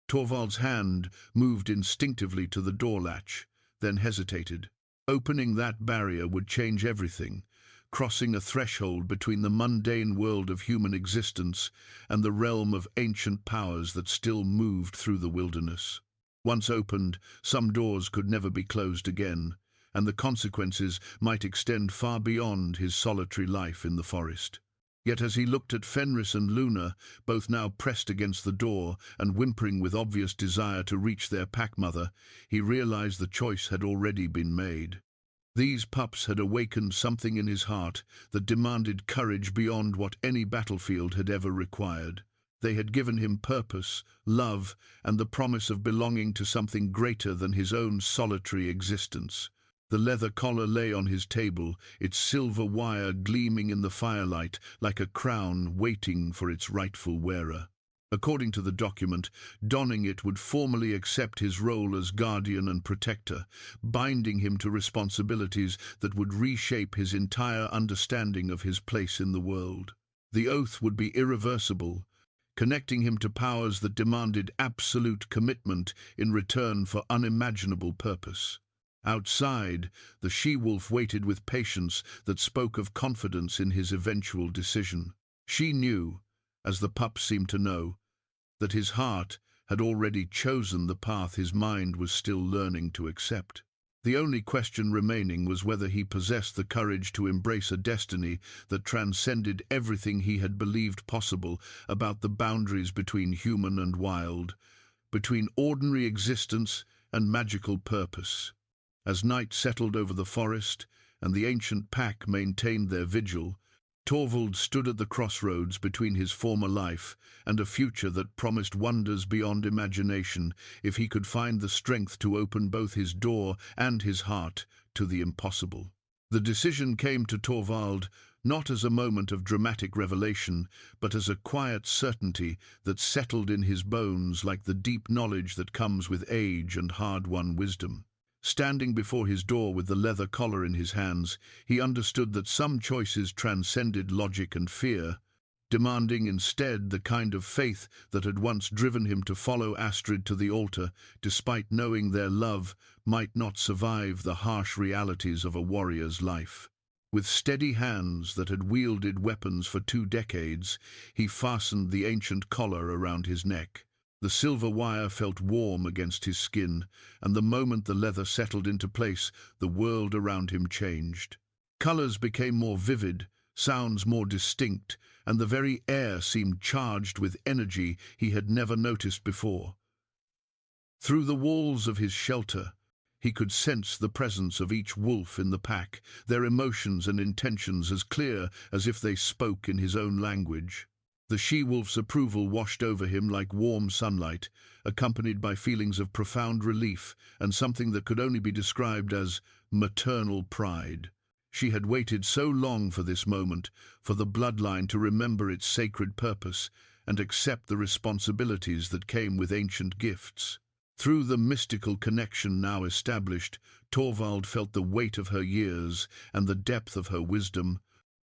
Torvald's hand moved instinctively to the door latch, then hesitated. Opening that barrier would change everything, crossing a threshold between the mundane world of human existence and the realm of ancient powers that still moved through the wilderness. Once opened, some doors could never be closed again, and the consequences might extend far beyond his solitary life in the forest. Yet as he looked at Fenris and Luna, both now pressed against the door and whimpering with obvious desire to reach their pack-mother, he realized the choice had already been made. These pups had awakened something in his heart that demanded courage beyond what any battlefield had ever required. They had given him purpose, love, and the promise of belonging to something greater than his own solitary existence. The leather collar lay on his table, its silver wire gleaming in the firelight like a crown waiting for its rightful wearer. According to the document, donning it would formally accept his role as guardian and protector, binding him to responsibilities that would reshape his entire understanding of his place in the world. The oath would be irreversible, connecting him to powers that demanded absolute commitment in return for unimaginable purpose. Outside, the she-wolf waited with patience that spoke of confidence in his eventual decision. She knew, as the pup seemed to know, that his heart had already chosen the path his mind was still learning to accept. The only question remaining was whether he possessed the courage to embrace a destiny that transcended everything he had believed possible about the boundaries between human and wild, between ordinary existence and magical purpose. As night settled over the forest and the ancient pack maintained their vigil, Torvald stood at the crossroads between his former life and a future that promised wonders beyond imagination if he could find the strength to open both his door and his heart to the impossible. The decision came to Torvald not as a moment of dramatic revelation, but as a quiet certainty that settled in his bones like the deep knowledge that comes with age and hard-won wisdom. Standing before his door with the leather collar in his hands, he understood that some choices transcended logic and fear, demanding instead the kind of faith that had once driven him to follow Astrid to the altar, despite knowing their love might not survive the harsh realities of a warrior's life. With steady hands that had wielded weapons for 2 decades, he fastened the ancient collar around his neck. The silver wire felt warm against his skin, and the moment the leather settled into place, the world around him changed. Colors became more vivid, sounds more distinct, and the very air seemed charged with energy he had never noticed before. Through the walls of his shelter, he could sense the presence of each wolf in the pack, their emotions and intentions as clear as if they spoke in his own language. The she-wolf's approval washed over him like warm sunlight, accompanied by feelings of profound relief and something that could only be described as maternal pride. She had waited so long for this moment, for the bloodline to remember its sacred purpose and accept the responsibilities that came with ancient gifts. Through the mystical connection now established, Torvald felt the weight of her years and the depth of her wisdom,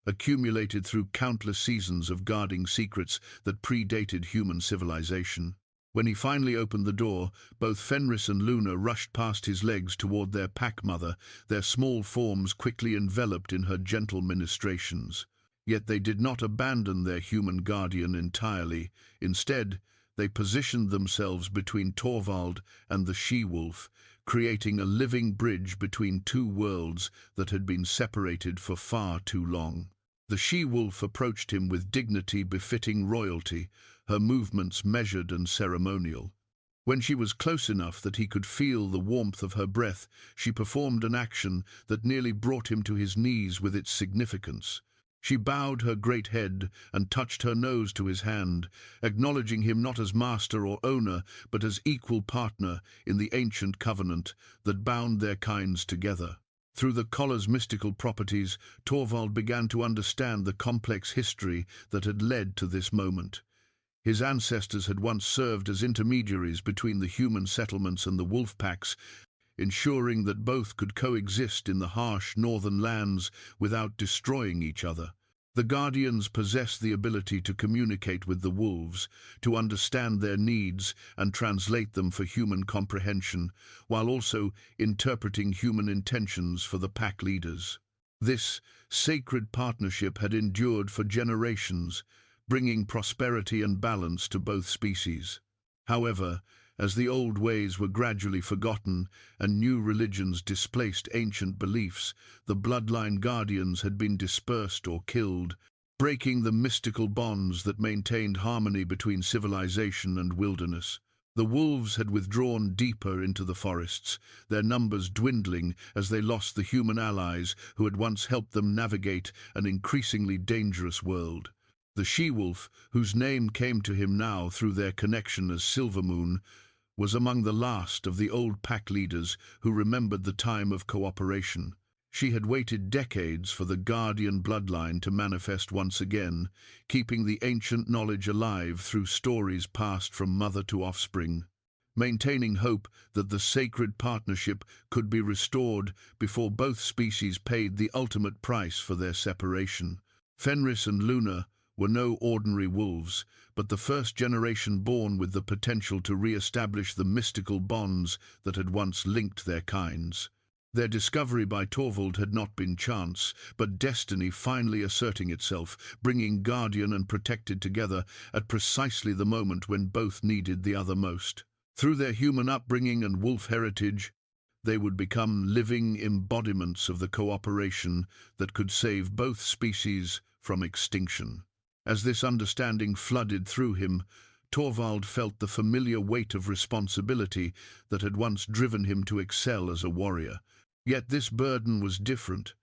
accumulated through countless seasons of guarding secrets that predated human civilization. When he finally opened the door, both Fenris and Luna rushed past his legs toward their pack-mother, their small forms quickly enveloped in her gentle ministrations. Yet they did not abandon their human guardian entirely. Instead, they positioned themselves between Torvald and the she-wolf, creating a living bridge between 2 worlds that had been separated for far too long. The she-wolf approached him with dignity befitting royalty, her movements measured and ceremonial. When she was close enough that he could feel the warmth of her breath, she performed an action that nearly brought him to his knees with its significance. She bowed her great head and touched her nose to his hand, acknowledging him not as master or owner, but as equal partner in the ancient covenant that bound their kinds together. Through the collar's mystical properties, Torvald began to understand the complex history that had led to this moment. His ancestors had once served as intermediaries between the human settlements and the wolf packs, ensuring that both could coexist in the harsh northern lands without destroying each other. The Guardians possessed the ability to communicate with the wolves, to understand their needs and translate them for human comprehension, while also interpreting human intentions for the pack leaders. This sacred partnership had endured for generations, bringing prosperity and balance to both species. However, as the old ways were gradually forgotten and new religions displaced ancient beliefs, the bloodline guardians had been dispersed or killed, breaking the mystical bonds that maintained harmony between civilization and wilderness. The wolves had withdrawn deeper into the forests, their numbers dwindling as they lost the human allies who had once helped them navigate an increasingly dangerous world. The she-wolf, whose name came to him now through their connection as Silvermoon, was among the last of the old pack leaders who remembered the time of cooperation. She had waited decades for the guardian bloodline to manifest once again, keeping the ancient knowledge alive through stories passed from mother to offspring, maintaining hope that the sacred partnership could be restored before both species paid the ultimate price for their separation. Fenris and Luna were no ordinary wolves, but the first generation born with the potential to re-establish the mystical bonds that had once linked their kinds. Their discovery by Torvald had not been chance, but destiny finally asserting itself, bringing guardian and protected together at precisely the moment when both needed the other most. Through their human upbringing and wolf heritage, they would become living embodiments of the cooperation that could save both species from extinction. As this understanding flooded through him, Torvald felt the familiar weight of responsibility that had once driven him to excel as a warrior. Yet this burden was different,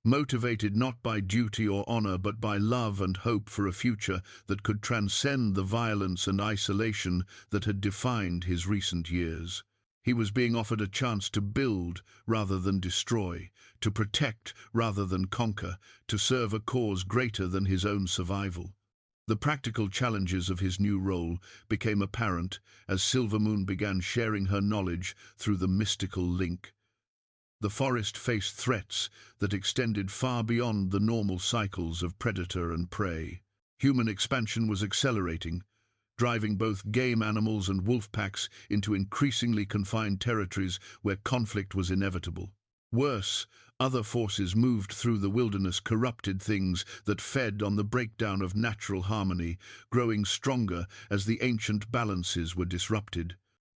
motivated not by duty or honor but by love and hope for a future that could transcend the violence and isolation that had defined his recent years. He was being offered a chance to build rather than destroy, to protect rather than conquer, to serve a cause greater than his own survival. The practical challenges of his new role became apparent as Silvermoon began sharing her knowledge through the mystical link. The forest faced threats that extended far beyond the normal cycles of predator and prey. Human expansion was accelerating, driving both game animals and wolf packs into increasingly confined territories where conflict was inevitable. Worse, other forces moved through the wilderness, corrupted things that fed on the breakdown of natural harmony, growing stronger as the ancient balances were disrupted.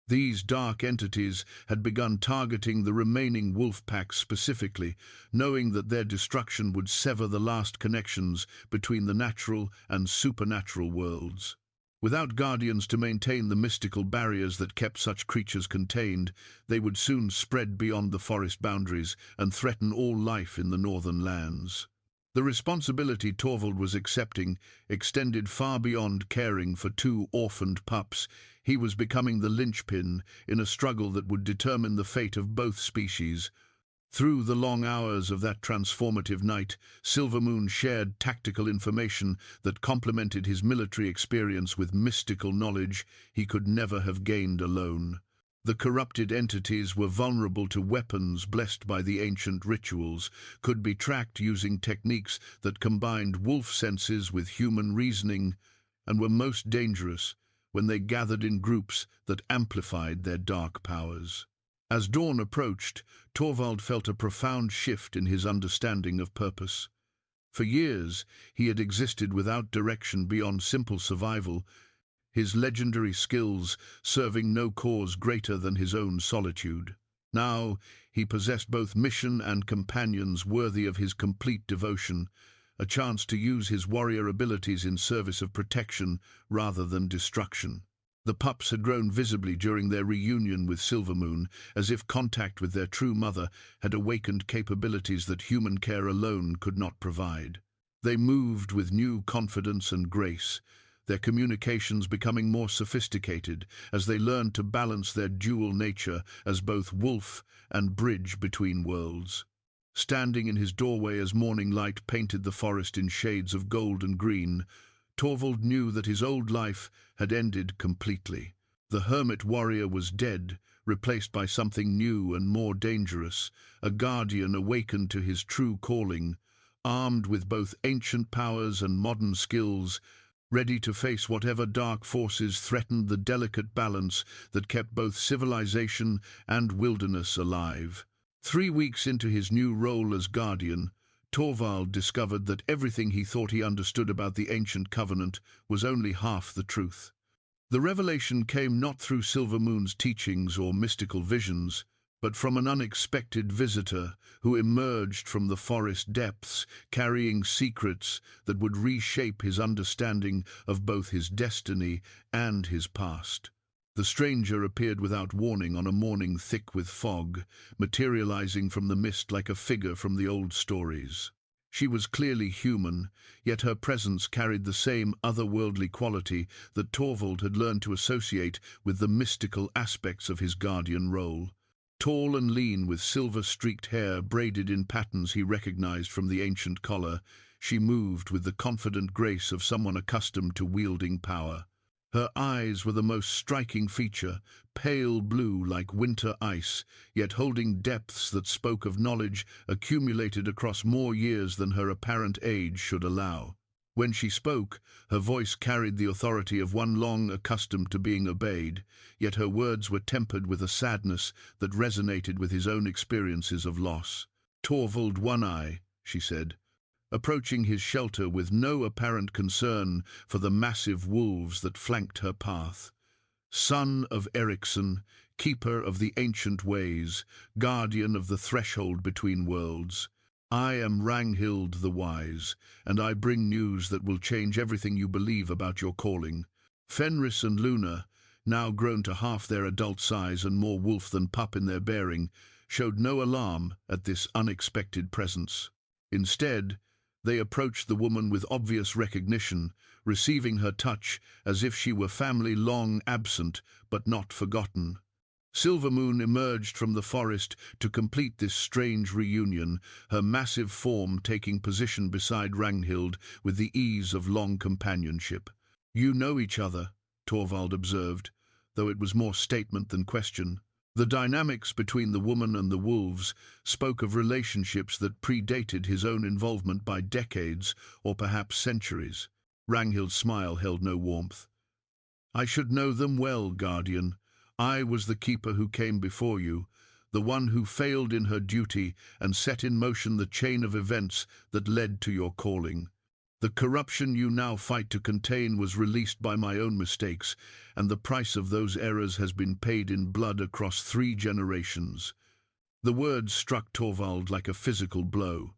These dark entities had begun targeting the remaining wolf packs specifically, knowing that their destruction would sever the last connections between the natural and supernatural worlds. Without guardians to maintain the mystical barriers that kept such creatures contained, they would soon spread beyond the forest boundaries and threaten all life in the northern lands. The responsibility Torvald was accepting extended far beyond caring for two orphaned pups. He was becoming the linchpin in a struggle that would determine the fate of both species. Through the long hours of that transformative night, Silvermoon shared tactical information that complemented his military experience with mystical knowledge he could never have gained alone. The corrupted entities were vulnerable to weapons blessed by the ancient rituals, could be tracked using techniques that combined wolf senses with human reasoning, and were most dangerous when they gathered in groups that amplified their dark powers. As dawn approached, Torvald felt a profound shift in his understanding of purpose. For years, he had existed without direction beyond simple survival, his legendary skills serving no cause greater than his own solitude. Now, he possessed both mission and companions worthy of his complete devotion, a chance to use his warrior abilities in service of protection rather than destruction. The pups had grown visibly during their reunion with Silvermoon, as if contact with their true mother had awakened capabilities that human care alone could not provide. They moved with new confidence and grace, their communications becoming more sophisticated as they learned to balance their dual nature as both wolf and bridge between worlds. Standing in his doorway as morning light painted the forest in shades of gold and green, Torvald knew that his old life had ended completely. The hermit warrior was dead, replaced by something new and more dangerous, a guardian awakened to his true calling, armed with both ancient powers and modern skills, ready to face whatever dark forces threatened the delicate balance that kept both civilization and wilderness alive. 3 weeks into his new role as guardian, Torvald discovered that everything he thought he understood about the ancient covenant was only half the truth. The revelation came not through Silvermoon's teachings or mystical visions, but from an unexpected visitor who emerged from the forest depths, carrying secrets that would reshape his understanding of both his destiny and his past. The stranger appeared without warning on a morning thick with fog, materializing from the mist like a figure from the old stories. She was clearly human, yet her presence carried the same otherworldly quality that Torvald had learned to associate with the mystical aspects of his guardian role. Tall and lean, with silver-streaked hair braided in patterns he recognized from the ancient collar, she moved with the confident grace of someone accustomed to wielding power. Her eyes were the most striking feature, pale blue like winter ice, yet holding depths that spoke of knowledge accumulated across more years than her apparent age should allow. When she spoke, her voice carried the authority of one long accustomed to being obeyed, yet her words were tempered with a sadness that resonated with his own experiences of loss. "Torvald One-Eye," she said, approaching his shelter with no apparent concern for the massive wolves that flanked her path. "Son of Ericsson, keeper of the ancient ways, guardian of the threshold between worlds. I am Ragnhild the Wise, and I bring news that will change everything you believe about your calling." Fenris and Luna, now grown to half their adult size and more wolf than pup in their bearing, showed no alarm at this unexpected presence. Instead, they approached the woman with obvious recognition, receiving her touch as if she were family long absent but not forgotten. Silvermoon emerged from the forest to complete this strange reunion, her massive form taking position beside Ragnhild with the ease of long companionship. "You know each other," Torvald observed, though it was more statement than question. The dynamics between the woman and the wolves spoke of relationships that predated his own involvement by decades or perhaps centuries. Ranghild's smile held no warmth. "I should know them well, Guardian. I was the keeper who came before you, the one who failed in her duty and set in motion the chain of events that led to your calling. The corruption you now fight to contain was released by my own mistakes, and the price of those errors has been paid in blood across 3 generations. The words struck Torvald like a physical blow.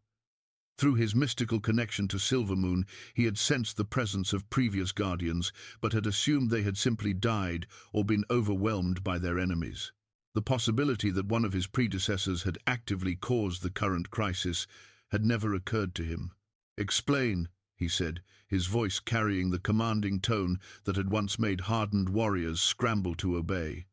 Through his mystical connection to Silvermoon, he had sensed the presence of previous guardians, but had assumed they had simply died or been overwhelmed by their enemies. The possibility that one of his predecessors had actively caused the current crisis had never occurred to him. "Explain," he said, his voice carrying the commanding tone that had once made hardened warriors scramble to obey.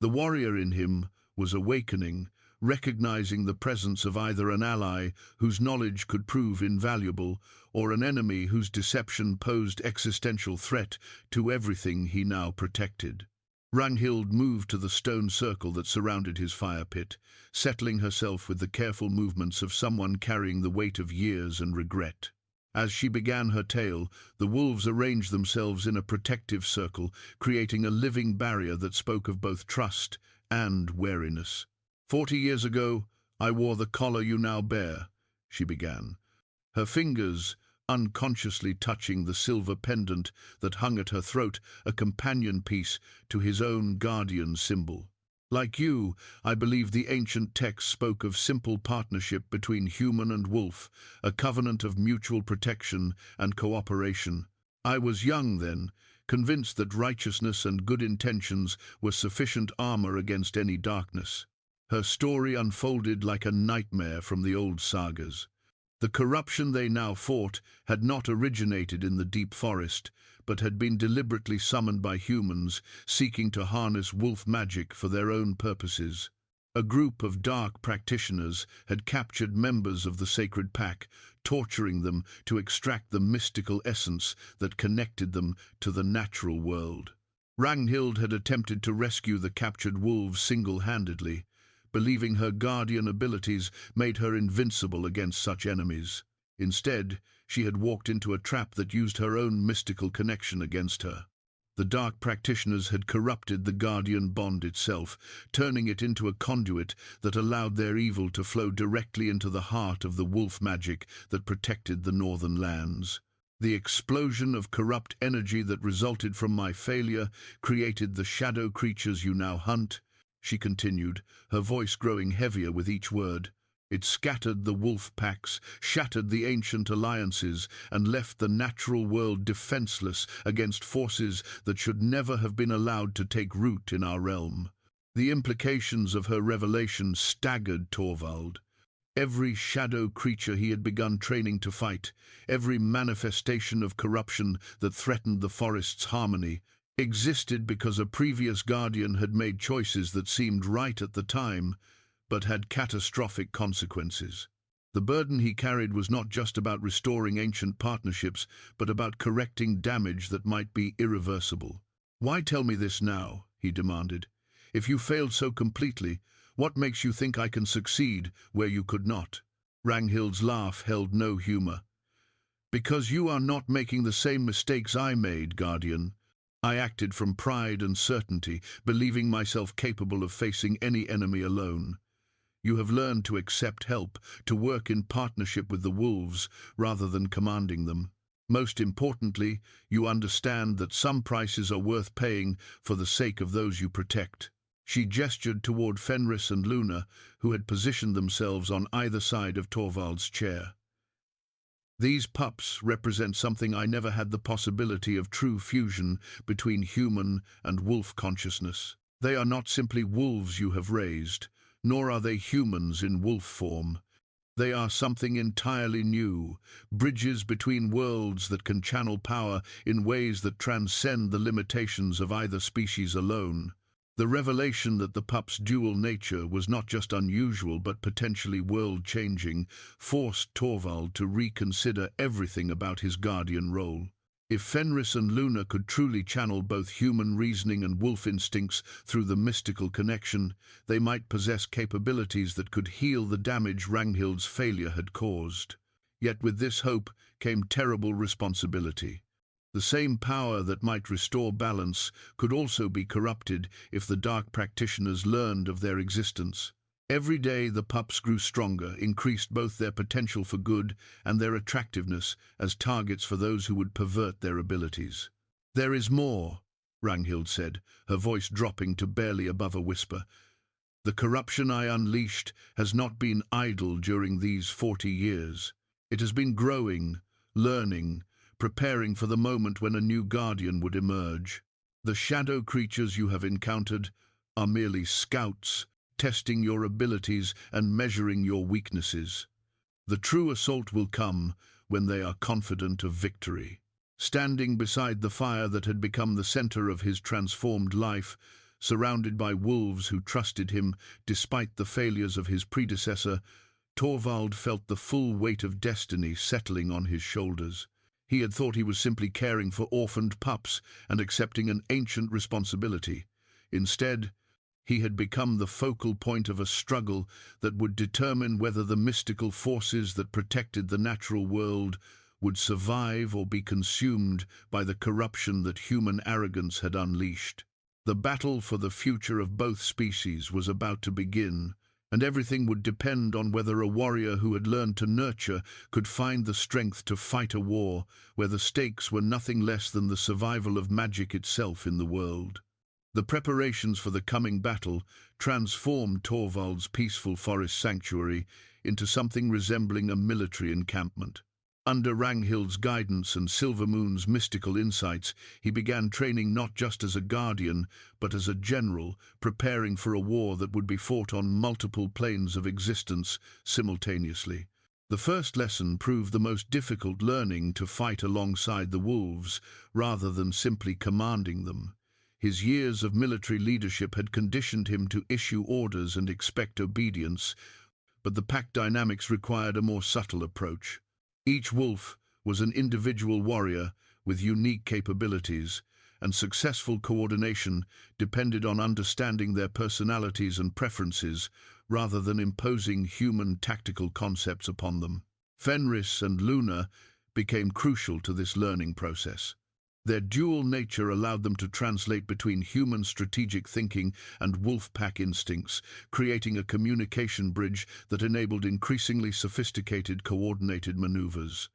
The warrior in him was awakening, recognizing the presence of either an ally whose knowledge could prove invaluable or an enemy whose deception posed existential threat to everything he now protected. Ragnhild moved to the stone circle that surrounded his fire pit, settling herself with the careful movements of someone carrying the weight of years and regret. As she began her tale, the wolves arranged themselves in a protective circle, creating a living barrier that spoke of both trust and wariness. 40 years ago, I wore the collar you now bear," she began, her fingers unconsciously touching the silver pendant that hung at her throat, a companion piece to his own guardian symbol. "Like you, I believe the ancient text spoke of simple partnership between human and wolf, a covenant of mutual protection and cooperation. I was young then, convinced that righteousness and good intentions were sufficient armor against any darkness." Her story unfolded like a nightmare from the old sagas. The corruption they now fought had not originated in the deep forest, but had been deliberately summoned by humans seeking to harness wolf magic for their own purposes. A group of dark practitioners had captured members of the sacred pack, torturing them to extract the mystical essence that connected them to the natural world. Ragnhild had attempted to rescue the captured wolves single-handedly, believing her guardian abilities made her invincible against such enemies. Instead, she had walked into a trap that used her own mystical connection against her. The dark practitioners had corrupted the guardian bond itself, turning it into a conduit that allowed their evil to flow directly into the heart of the wolf magic that protected the northern lands. The explosion of corrupt energy that resulted from my failure created the shadow creatures you now hunt, she continued, her voice growing heavier with each word. It scattered the wolf packs, shattered the ancient alliances, and left the natural world defenseless against forces that should never have been allowed to take root in our realm. The implications of her revelation staggered Torvald. Every shadow creature he had begun training to fight, every manifestation of corruption that threatened the forest's harmony, existed because a previous guardian had made choices that seemed right at the time, but had catastrophic consequences. The burden he carried was not just about restoring ancient partnerships, but about correcting damage that might be irreversible. "Why tell me this now?" he demanded. "If you failed so completely, what makes you think I can succeed where you could not?" Ranghild's laugh held no humor. "Because you are not making the same mistakes I made, Guardian. I acted from pride and certainty, believing myself capable of facing any enemy alone. You have learned to accept help, to work in partnership with the wolves rather than commanding them. Most importantly, you understand that some prices are worth paying for the sake of those you protect." She gestured toward Fenris and Luna, who had positioned themselves on either side of Torvald's chair. "These pups represent something I never had the possibility of true fusion between human and wolf consciousness. They are not simply wolves you have raised, nor are they humans in wolf form. They are something entirely new, bridges between worlds that can channel power in ways that transcend the limitations of either species alone." The revelation that the pup's dual nature was not just unusual but potentially world-changing forced Torvald to reconsider everything about his guardian role. If Fenris and Luna could truly channel both human reasoning and wolf instincts through the mystical connection, they might possess capabilities that could heal the damage Ranghild's failure had caused. Yet with this hope came terrible responsibility. The same power that might restore balance could also be corrupted if the dark practitioners learned of their existence. Every day the pups grew stronger, increased both their potential for good and their attractiveness as targets for those who would pervert their abilities. "There is more," Ranghild said, her voice dropping to barely above a whisper. "The corruption I unleashed has not been idle during these 40 years. It has been growing, learning, preparing for the moment when a new guardian would emerge. The shadow creatures you have encountered are merely scouts, testing your abilities and measuring your weaknesses. The true assault will come when they are confident of victory." Standing beside the fire that had become the center of his transformed life, surrounded by wolves who trusted him despite the failures of his predecessor, Torvald felt the full weight of destiny settling on his shoulders. He had thought he was simply caring for orphaned pups and accepting an ancient responsibility. Instead, he had become the focal point of a struggle that would determine whether the mystical forces that protected the natural world would survive or be consumed by the corruption that human arrogance had unleashed. The battle for the future of both species was about to begin, and everything would depend on whether a warrior who had learned to nurture could find the strength to fight a war where the stakes were nothing less than the survival of magic itself in the world. The preparations for the coming battle transformed Torvald's peaceful forest sanctuary into something resembling a military encampment. Under Ranghild's guidance and Silvermoon's mystical insights, he began training not just as a guardian, but as a general, preparing for a war that would be fought on multiple planes of existence simultaneously. The first lesson proved the most difficult, learning to fight alongside the wolves rather than simply commanding them. His years of military leadership had conditioned him to issue orders and expect obedience, but the pack dynamics required a more subtle approach. Each wolf was an individual warrior with unique capabilities, and successful coordination depended on understanding their personalities and preferences rather than imposing human tactical concepts upon them. Fenris and Luna became crucial to this learning process. Their dual nature allowed them to translate between human strategic thinking and wolf pack instincts, creating a communication bridge that enabled increasingly sophisticated coordinated maneuvers.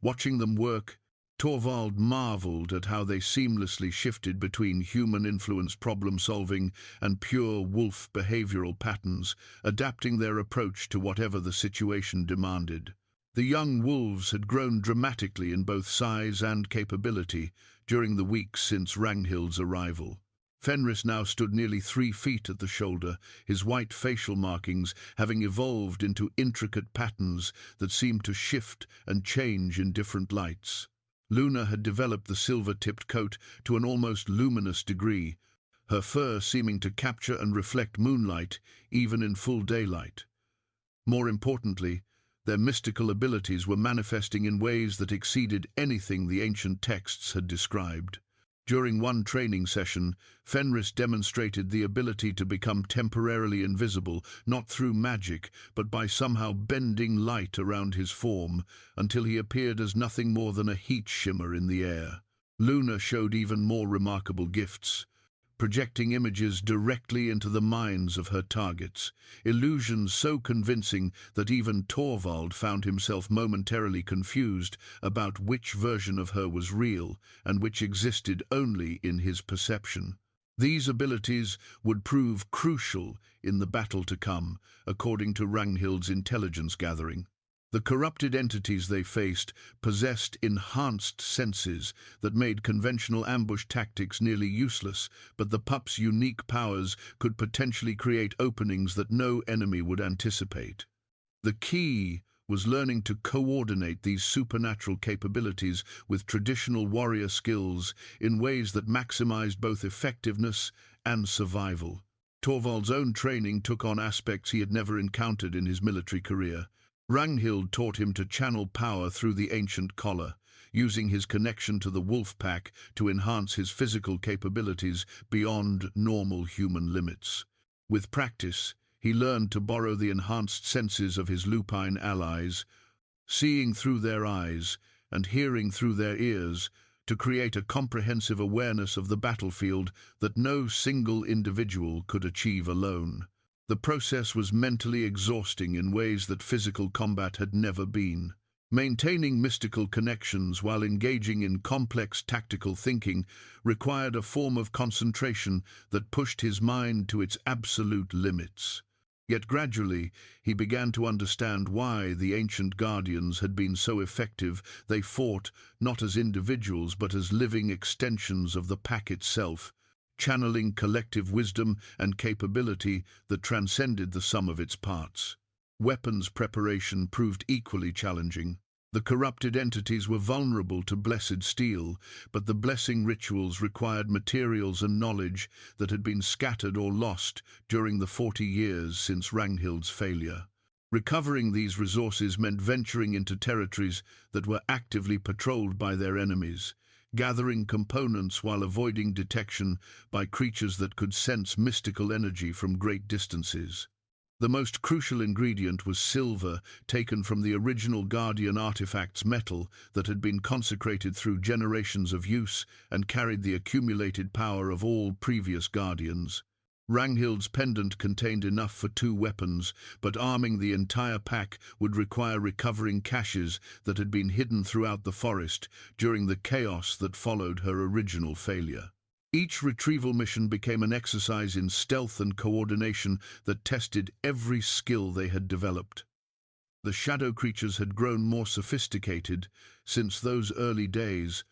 Watching them work, Torvald marveled at how they seamlessly shifted between human-influenced problem-solving and pure wolf behavioral patterns, adapting their approach to whatever the situation demanded. The young wolves had grown dramatically in both size and capability during the weeks since Ranghild's arrival. Fenris now stood nearly 3 feet at the shoulder, his white facial markings having evolved into intricate patterns that seemed to shift and change in different lights. Luna had developed the silver-tipped coat to an almost luminous degree, her fur seeming to capture and reflect moonlight even in full daylight. More importantly, their mystical abilities were manifesting in ways that exceeded anything the ancient texts had described. During one training session, Fenris demonstrated the ability to become temporarily invisible, not through magic, but by somehow bending light around his form, until he appeared as nothing more than a heat shimmer in the air. Luna showed even more remarkable gifts, projecting images directly into the minds of her targets, illusions so convincing that even Torvald found himself momentarily confused about which version of her was real and which existed only in his perception. These abilities would prove crucial in the battle to come, according to Ragnhild's intelligence gathering. The corrupted entities they faced possessed enhanced senses that made conventional ambush tactics nearly useless, but the Pups' unique powers could potentially create openings that no enemy would anticipate. The key was learning to coordinate these supernatural capabilities with traditional warrior skills in ways that maximized both effectiveness and survival. Torvald's own training took on aspects he had never encountered in his military career. Ragnhild taught him to channel power through the ancient collar, using his connection to the wolf pack to enhance his physical capabilities beyond normal human limits. With practice, he learned to borrow the enhanced senses of his lupine allies, seeing through their eyes and hearing through their ears, to create a comprehensive awareness of the battlefield that no single individual could achieve alone. The process was mentally exhausting in ways that physical combat had never been. Maintaining mystical connections while engaging in complex tactical thinking required a form of concentration that pushed his mind to its absolute limits. Yet gradually, he began to understand why the ancient guardians had been so effective. They fought not as individuals but as living extensions of the pack itself, channeling collective wisdom and capability that transcended the sum of its parts. Weapons preparation proved equally challenging. The corrupted entities were vulnerable to blessed steel, but the blessing rituals required materials and knowledge that had been scattered or lost during the 40 years since Ragnhild's failure. Recovering these resources meant venturing into territories that were actively patrolled by their enemies, gathering components while avoiding detection by creatures that could sense mystical energy from great distances. The most crucial ingredient was silver, taken from the original Guardian artifact's metal that had been consecrated through generations of use and carried the accumulated power of all previous Guardians. Ragnhild's pendant contained enough for 2 weapons, but arming the entire pack would require recovering caches that had been hidden throughout the forest during the chaos that followed her original failure. Each retrieval mission became an exercise in stealth and coordination that tested every skill they had developed. The shadow creatures had grown more sophisticated since those early days,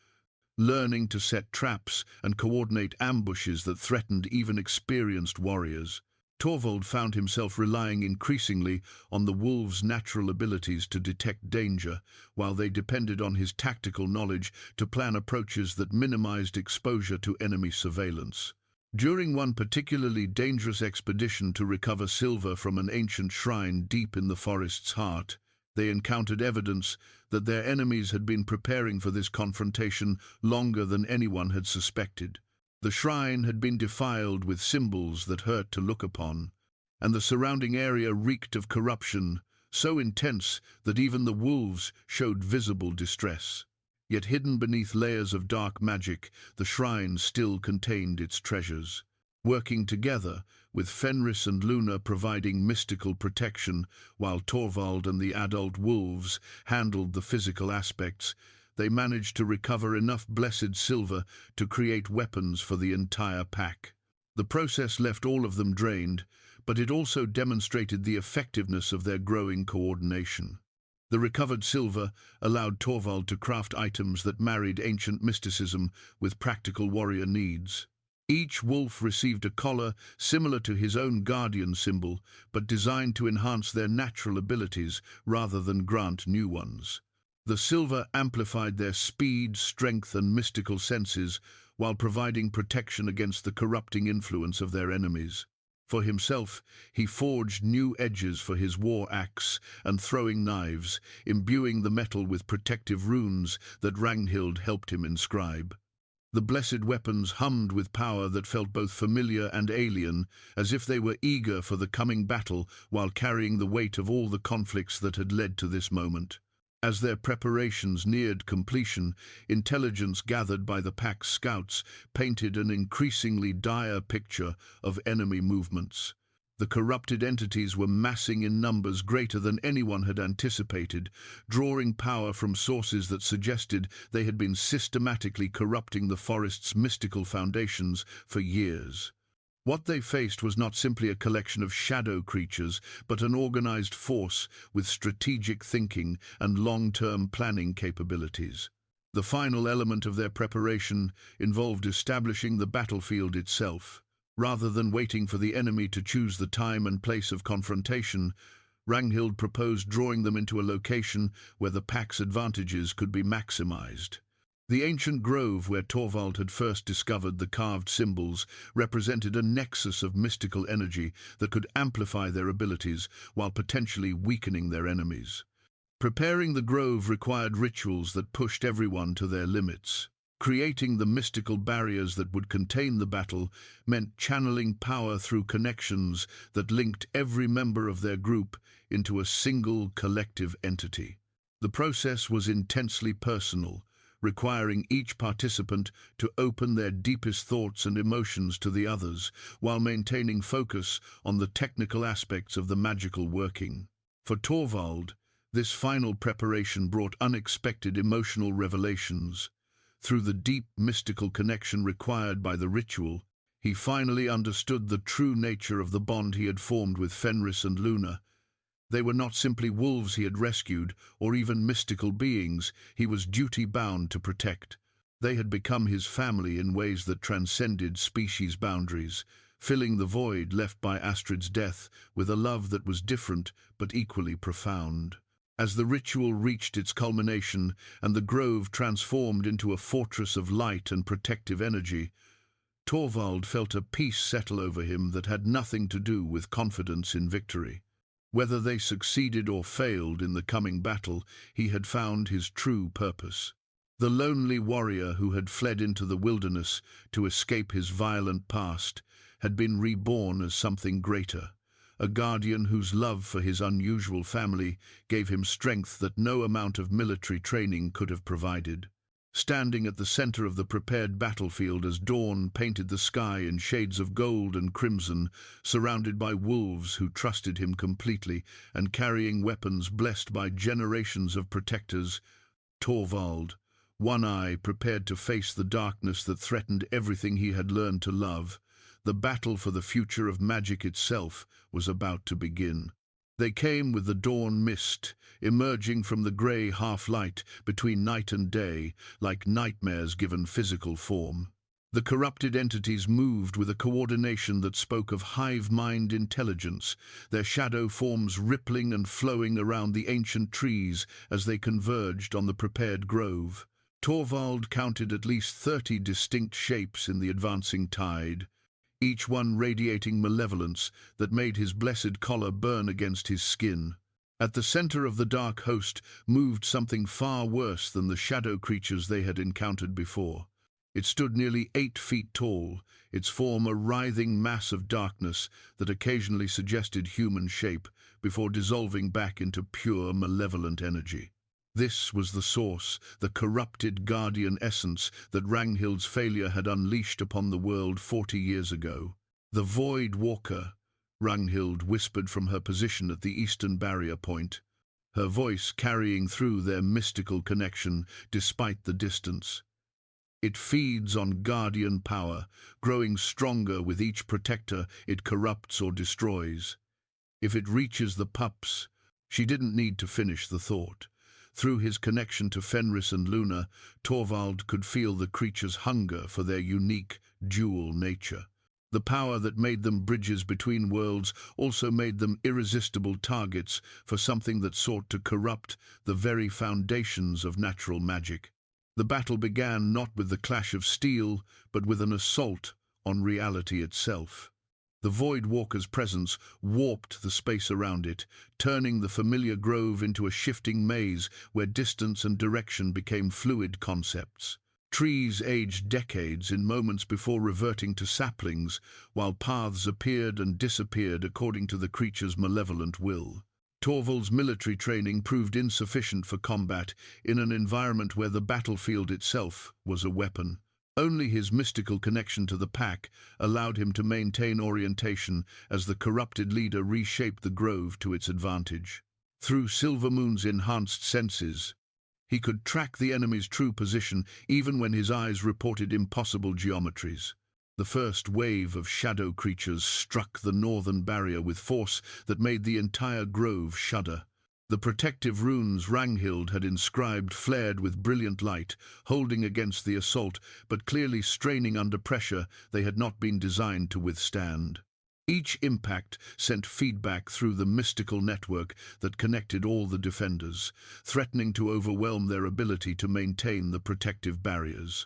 learning to set traps and coordinate ambushes that threatened even experienced warriors. Torvald found himself relying increasingly on the wolves' natural abilities to detect danger, while they depended on his tactical knowledge to plan approaches that minimized exposure to enemy surveillance. During one particularly dangerous expedition to recover silver from an ancient shrine deep in the forest's heart, they encountered evidence that their enemies had been preparing for this confrontation longer than anyone had suspected. The shrine had been defiled with symbols that hurt to look upon, and the surrounding area reeked of corruption, so intense that even the wolves showed visible distress. Yet hidden beneath layers of dark magic, the shrine still contained its treasures. Working together, with Fenris and Luna providing mystical protection, while Torvald and the adult wolves handled the physical aspects, they managed to recover enough blessed silver to create weapons for the entire pack. The process left all of them drained, but it also demonstrated the effectiveness of their growing coordination. The recovered silver allowed Torvald to craft items that married ancient mysticism with practical warrior needs. Each wolf received a collar similar to his own guardian symbol, but designed to enhance their natural abilities rather than grant new ones. The silver amplified their speed, strength, and mystical senses, while providing protection against the corrupting influence of their enemies. For himself, he forged new edges for his war axe and throwing knives, imbuing the metal with protective runes that Ragnhild helped him inscribe. The blessed weapons hummed with power that felt both familiar and alien, as if they were eager for the coming battle while carrying the weight of all the conflicts that had led to this moment. As their preparations neared completion, intelligence gathered by the pack's scouts painted an increasingly dire picture of enemy movements. The corrupted entities were massing in numbers greater than anyone had anticipated, drawing power from sources that suggested they had been systematically corrupting the forest's mystical foundations for years. What they faced was not simply a collection of shadow creatures, but an organized force with strategic thinking and long-term planning capabilities. The final element of their preparation involved establishing the battlefield itself. Rather than waiting for the enemy to choose the time and place of confrontation, Ragnhild proposed drawing them into a location where the pack's advantages could be maximized. The ancient grove where Torvald had first discovered the carved symbols represented a nexus of mystical energy that could amplify their abilities while potentially weakening their enemies. Preparing the grove required rituals that pushed everyone to their limits. Creating the mystical barriers that would contain the battle meant channeling power through connections that linked every member of their group into a single collective entity. The process was intensely personal, requiring each participant to open their deepest thoughts and emotions to the others, while maintaining focus on the technical aspects of the magical working. For Torvald, this final preparation brought unexpected emotional revelations. Through the deep mystical connection required by the ritual, he finally understood the true nature of the bond he had formed with Fenris and Luna. They were not simply wolves he had rescued, or even mystical beings he was duty-bound to protect. They had become his family in ways that transcended species boundaries, filling the void left by Astrid's death with a love that was different but equally profound. As the ritual reached its culmination and the grove transformed into a fortress of light and protective energy, Torvald felt a peace settle over him that had nothing to do with confidence in victory. Whether they succeeded or failed in the coming battle, he had found his true purpose. The lonely warrior who had fled into the wilderness to escape his violent past had been reborn as something greater, a guardian whose love for his unusual family gave him strength that no amount of military training could have provided. Standing at the center of the prepared battlefield as dawn painted the sky in shades of gold and crimson, surrounded by wolves who trusted him completely and carrying weapons blessed by generations of protectors, Torvald One-Eye prepared to face the darkness that threatened everything he had learned to love. The battle for the future of magic itself was about to begin. They came with the dawn mist, emerging from the grey half-light between night and day, like nightmares given physical form. The corrupted entities moved with a coordination that spoke of hive-mind intelligence, their shadow forms rippling and flowing around the ancient trees as they converged on the prepared grove. Torvald counted at least 30 distinct shapes in the advancing tide, each one radiating malevolence that made his blessed collar burn against his skin. At the center of the dark host moved something far worse than the shadow creatures they had encountered before. It stood nearly 8 feet tall, its form a writhing mass of darkness that occasionally suggested human shape before dissolving back into pure malevolent energy. This was the source, the corrupted guardian essence that Ragnhild's failure had unleashed upon the world 40 years ago. The Void Walker, Ragnhild whispered from her position at the eastern barrier point, her voice carrying through their mystical connection despite the distance. It feeds on guardian power, growing stronger with each protector it corrupts or destroys. If it reaches the Pups, she didn't need to finish the thought. Through his connection to Fenris and Luna, Torvald could feel the creature's hunger for their unique, dual nature. The power that made them bridges between worlds also made them irresistible targets for something that sought to corrupt the very foundations of natural magic. The battle began not with the clash of steel, but with an assault on reality itself. The Void Walker's presence warped the space around it, turning the familiar grove into a shifting maze where distance and direction became fluid concepts. Trees aged decades in moments before reverting to saplings, while paths appeared and disappeared according to the creature's malevolent will. Torvald's military training proved insufficient for combat in an environment where the battlefield itself was a weapon. Only his mystical connection to the pack allowed him to maintain orientation as the corrupted leader reshaped the grove to its advantage. Through Silvermoon's enhanced senses, he could track the enemy's true position even when his eyes reported impossible geometries. The first wave of shadow creatures struck the northern barrier with force that made the entire grove shudder. The protective runes Ranghild had inscribed flared with brilliant light, holding against the assault, but clearly straining under pressure they had not been designed to withstand. Each impact sent feedback through the mystical network that connected all the defenders, threatening to overwhelm their ability to maintain the protective barriers.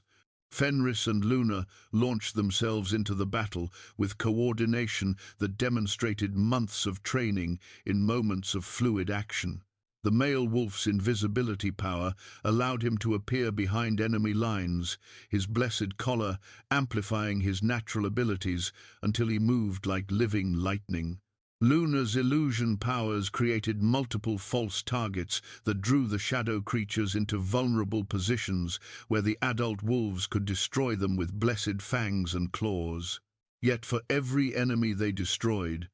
Fenris and Luna launched themselves into the battle with coordination that demonstrated months of training in moments of fluid action. The male wolf's invisibility power allowed him to appear behind enemy lines, his blessed collar amplifying his natural abilities until he moved like living lightning. Luna's illusion powers created multiple false targets that drew the shadow creatures into vulnerable positions where the adult wolves could destroy them with blessed fangs and claws. Yet for every enemy they destroyed,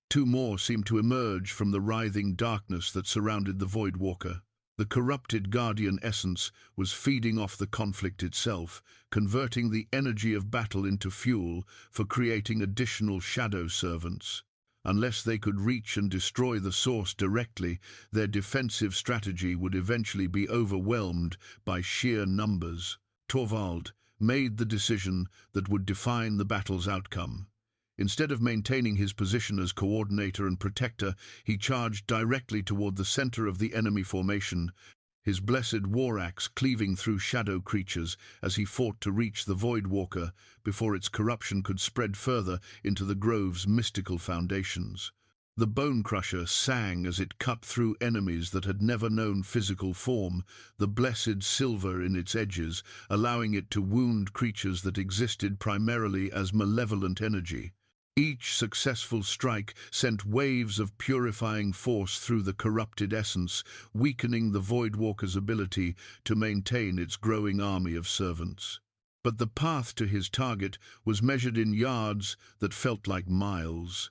two more seemed to emerge from the writhing darkness that surrounded the Void Walker. The corrupted guardian essence was feeding off the conflict itself, converting the energy of battle into fuel for creating additional shadow servants. Unless they could reach and destroy the source directly, their defensive strategy would eventually be overwhelmed by sheer numbers. Torvald made the decision that would define the battle's outcome. Instead of maintaining his position as coordinator and protector, he charged directly toward the center of the enemy formation, his blessed war axe cleaving through shadow creatures as he fought to reach the Void Walker before its corruption could spread further into the grove's mystical foundations. The Bone Crusher sang as it cut through enemies that had never known physical form, the blessed silver in its edges, allowing it to wound creatures that existed primarily as malevolent energy. Each successful strike sent waves of purifying force through the corrupted essence, weakening the Void Walker's ability to maintain its growing army of servants. But the path to his target was measured in yards that felt like miles.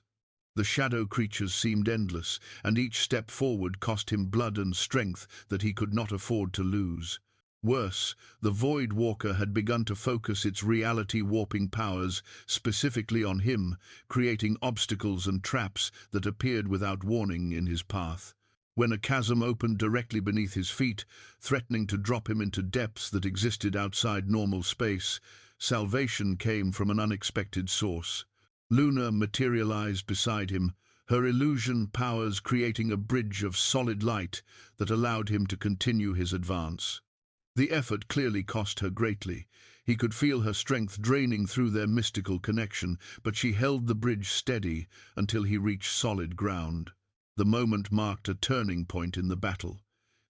The shadow creatures seemed endless, and each step forward cost him blood and strength that he could not afford to lose. Worse, the Void Walker had begun to focus its reality-warping powers specifically on him, creating obstacles and traps that appeared without warning in his path. When a chasm opened directly beneath his feet, threatening to drop him into depths that existed outside normal space, salvation came from an unexpected source. Luna materialized beside him, her illusion powers creating a bridge of solid light that allowed him to continue his advance. The effort clearly cost her greatly. He could feel her strength draining through their mystical connection, but she held the bridge steady until he reached solid ground. The moment marked a turning point in the battle.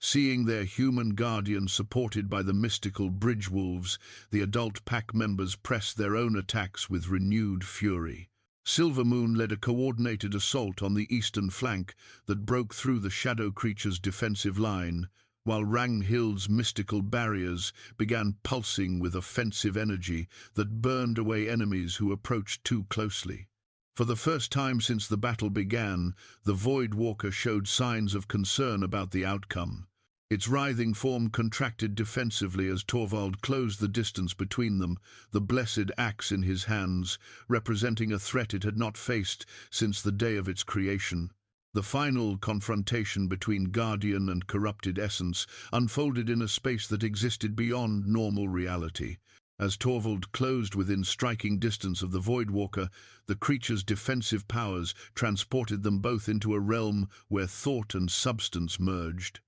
Seeing their human guardian supported by the mystical bridge wolves, the adult pack members pressed their own attacks with renewed fury. Silvermoon led a coordinated assault on the eastern flank that broke through the shadow creature's defensive line, while Ranghild's mystical barriers began pulsing with offensive energy that burned away enemies who approached too closely. For the first time since the battle began, the Void Walker showed signs of concern about the outcome. Its writhing form contracted defensively as Torvald closed the distance between them, the blessed axe in his hands, representing a threat it had not faced since the day of its creation. The final confrontation between Guardian and corrupted essence unfolded in a space that existed beyond normal reality. As Torvald closed within striking distance of the Void Walker, the creature's defensive powers transported them both into a realm where thought and substance merged.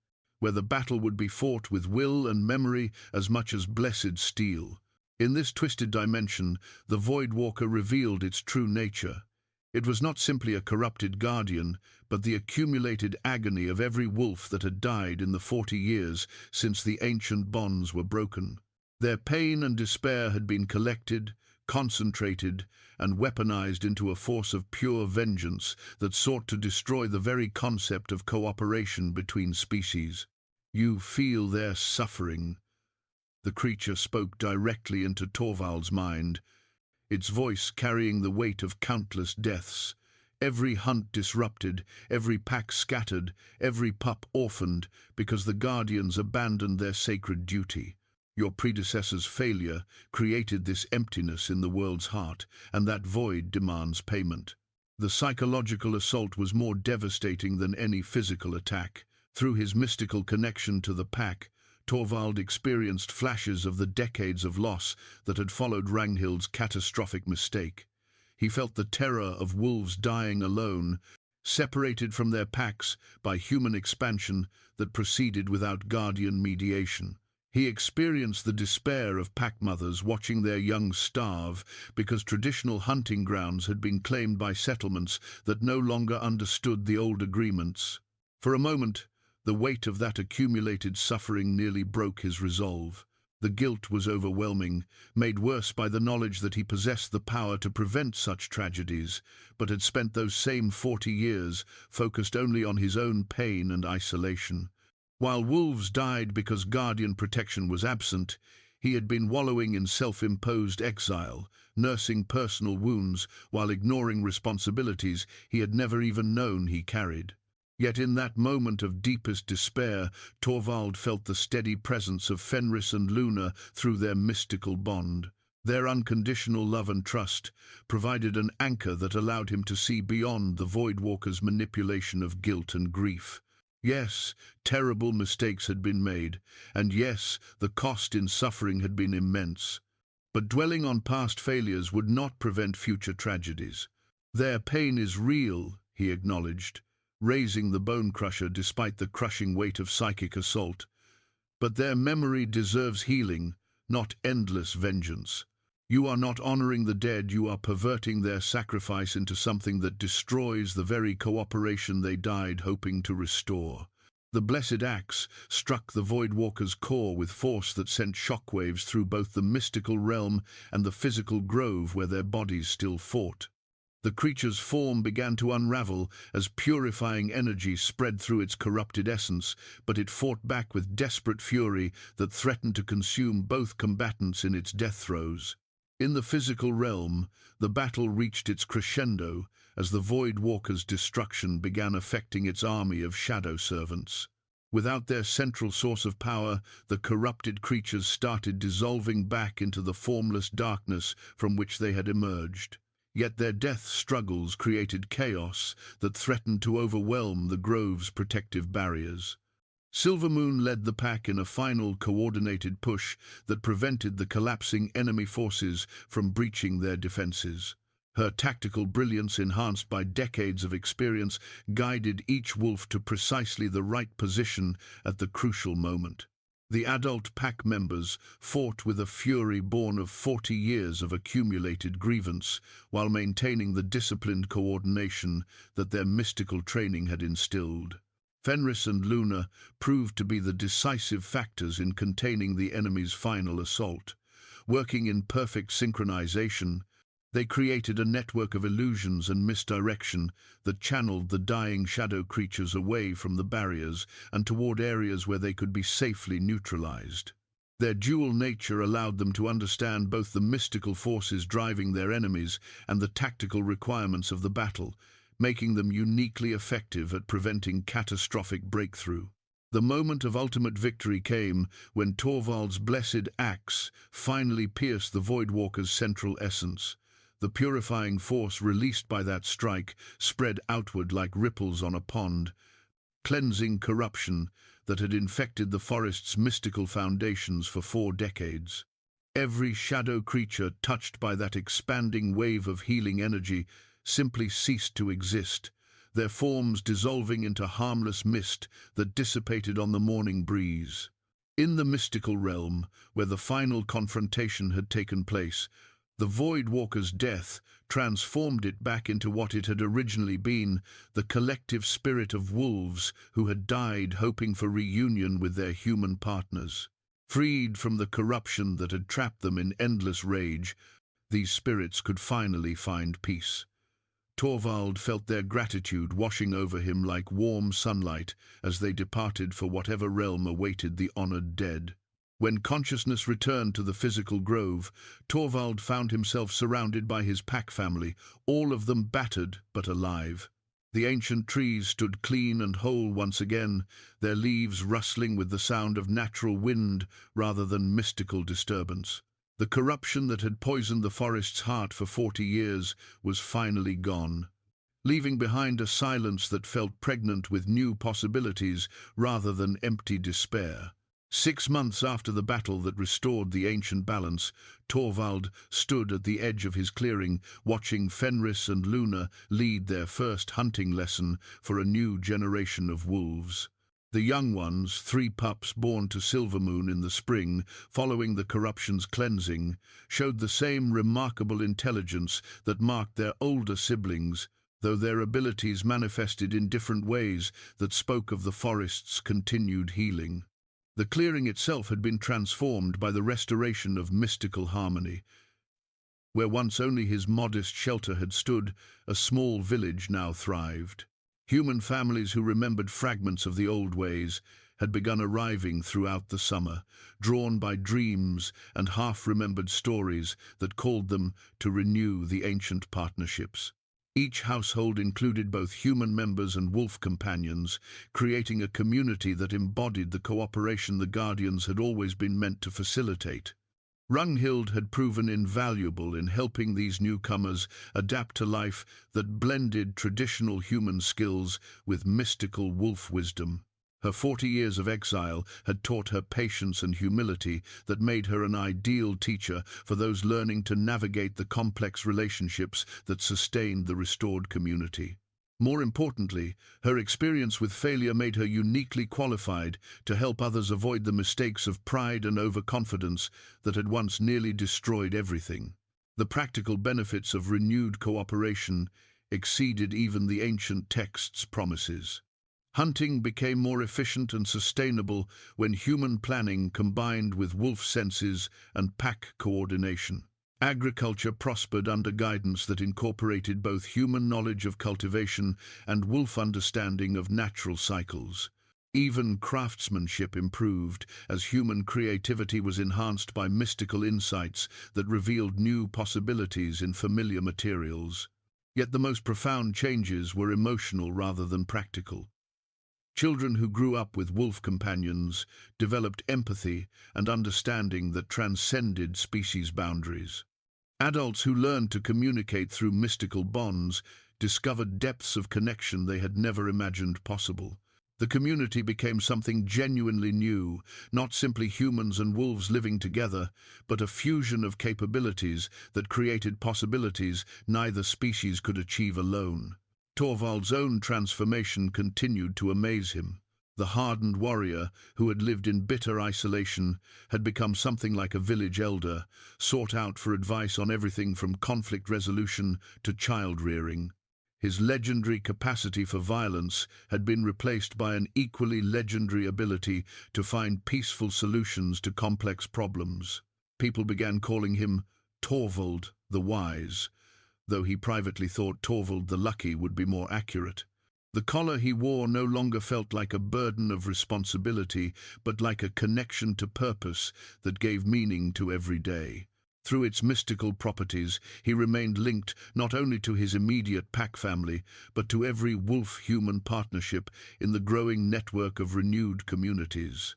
where the battle would be fought with will and memory as much as blessed steel. In this twisted dimension, the Voidwalker revealed its true nature. It was not simply a corrupted guardian, but the accumulated agony of every wolf that had died in the 40 years since the ancient bonds were broken. Their pain and despair had been collected, concentrated, and weaponized into a force of pure vengeance that sought to destroy the very concept of cooperation between species. "You feel their suffering." The creature spoke directly into Torvald's mind, its voice carrying the weight of countless deaths. Every hunt disrupted, every pack scattered, every pup orphaned, because the Guardians abandoned their sacred duty. Your predecessor's failure created this emptiness in the world's heart, and that void demands payment. The psychological assault was more devastating than any physical attack. Through his mystical connection to the pack, Torvald experienced flashes of the decades of loss that had followed Ranghild's catastrophic mistake. He felt the terror of wolves dying alone, separated from their packs by human expansion that proceeded without guardian mediation. He experienced the despair of pack mothers watching their young starve because traditional hunting grounds had been claimed by settlements that no longer understood the old agreements. For a moment, the weight of that accumulated suffering nearly broke his resolve. The guilt was overwhelming, made worse by the knowledge that he possessed the power to prevent such tragedies, but had spent those same 40 years focused only on his own pain and isolation. While wolves died because guardian protection was absent, he had been wallowing in self-imposed exile, nursing personal wounds while ignoring responsibilities he had never even known he carried. Yet in that moment of deepest despair, Torvald felt the steady presence of Fenris and Luna through their mystical bond. Their unconditional love and trust provided an anchor that allowed him to see beyond the Voidwalker's manipulation of guilt and grief. Yes, terrible mistakes had been made, and yes, the cost in suffering had been immense. But dwelling on past failures would not prevent future tragedies. "Their pain is real," he acknowledged, raising the bone crusher despite the crushing weight of psychic assault. "But their memory deserves healing, not endless vengeance. You are not honoring the dead, you are perverting their sacrifice into something that destroys the very cooperation they died hoping to restore." The blessed axe struck the Voidwalker's core with force that sent shockwaves through both the mystical realm and the physical grove where their bodies still fought. The creature's form began to unravel as purifying energy spread through its corrupted essence, but it fought back with desperate fury that threatened to consume both combatants in its death throes. In the physical realm, the battle reached its crescendo as the Voidwalker's destruction began affecting its army of shadow servants. Without their central source of power, the corrupted creatures started dissolving back into the formless darkness from which they had emerged. Yet their death struggles created chaos that threatened to overwhelm the grove's protective barriers. Silvermoon led the pack in a final coordinated push that prevented the collapsing enemy forces from breaching their defenses. Her tactical brilliance, enhanced by decades of experience, guided each wolf to precisely the right position at the crucial moment. The adult pack members fought with a fury born of 40 years of accumulated grievance, while maintaining the disciplined coordination that their mystical training had instilled. Fenris and Luna proved to be the decisive factors in containing the enemy's final assault. Working in perfect synchronization, they created a network of illusions and misdirection that channeled the dying shadow creatures away from the barriers and toward areas where they could be safely neutralized. Their dual nature allowed them to understand both the mystical forces driving their enemies and the tactical requirements of the battle, making them uniquely effective at preventing catastrophic breakthrough. The moment of ultimate victory came when Torvald's blessed axe finally pierced the Voidwalker's central essence. The purifying force released by that strike spread outward like ripples on a pond, cleansing corruption that had infected the forest's mystical foundations for 4 decades. Every shadow creature touched by that expanding wave of healing energy simply ceased to exist, their forms dissolving into harmless mist that dissipated on the morning breeze. In the mystical realm, where the final confrontation had taken place, the Void Walker's death transformed it back into what it had originally been, the collective spirit of wolves who had died hoping for reunion with their human partners. Freed from the corruption that had trapped them in endless rage, these spirits could finally find peace. Torvald felt their gratitude washing over him like warm sunlight as they departed for whatever realm awaited the honored dead. When consciousness returned to the physical grove, Torvald found himself surrounded by his pack family, all of them battered but alive. The ancient trees stood clean and whole once again, their leaves rustling with the sound of natural wind rather than mystical disturbance. The corruption that had poisoned the forest's heart for 40 years was finally gone, leaving behind a silence that felt pregnant with new possibilities rather than empty despair. 6 months after the battle that restored the ancient balance, Torvald stood at the edge of his clearing, watching Fenris and Luna lead their first hunting lesson for a new generation of wolves. The young ones, 3 pups born to Silvermoon in the spring, following the corruption's cleansing, showed the same remarkable intelligence that marked their older siblings, though their abilities manifested in different ways that spoke of the forest's continued healing. The clearing itself had been transformed by the restoration of mystical harmony. Where once only his modest shelter had stood, a small village now thrived. Human families who remembered fragments of the old ways had begun arriving throughout the summer, drawn by dreams and half-remembered stories that called them to renew the ancient partnerships. Each household included both human members and wolf companions, creating a community that embodied the cooperation the Guardians had always been meant to facilitate. Runghild had proven invaluable in helping these newcomers adapt to life that blended traditional human skills with mystical wolf wisdom. Her 40 years of exile had taught her patience and humility that made her an ideal teacher for those learning to navigate the complex relationships that sustained the restored community. More importantly, her experience with failure made her uniquely qualified to help others avoid the mistakes of pride and overconfidence that had once nearly destroyed everything. The practical benefits of renewed cooperation exceeded even the ancient text's promises. Hunting became more efficient and sustainable when human planning combined with wolf senses and pack coordination. Agriculture prospered under guidance that incorporated both human knowledge of cultivation and wolf understanding of natural cycles. Even craftsmanship improved as human creativity was enhanced by mystical insights that revealed new possibilities in familiar materials. Yet the most profound changes were emotional rather than practical. Children who grew up with wolf companions developed empathy and understanding that transcended species boundaries. Adults who learned to communicate through mystical bonds discovered depths of connection they had never imagined possible. The community became something genuinely new, not simply humans and wolves living together, but a fusion of capabilities that created possibilities neither species could achieve alone. Torvald's own transformation continued to amaze him. The hardened warrior, who had lived in bitter isolation, had become something like a village elder, sought out for advice on everything from conflict resolution to child-rearing. His legendary capacity for violence had been replaced by an equally legendary ability to find peaceful solutions to complex problems. People began calling him Torvald the Wise, though he privately thought Torvald the Lucky would be more accurate. The collar he wore no longer felt like a burden of responsibility, but like a connection to purpose that gave meaning to every day. Through its mystical properties, he remained linked not only to his immediate pack family, but to every wolf-human partnership in the growing network of renewed communities.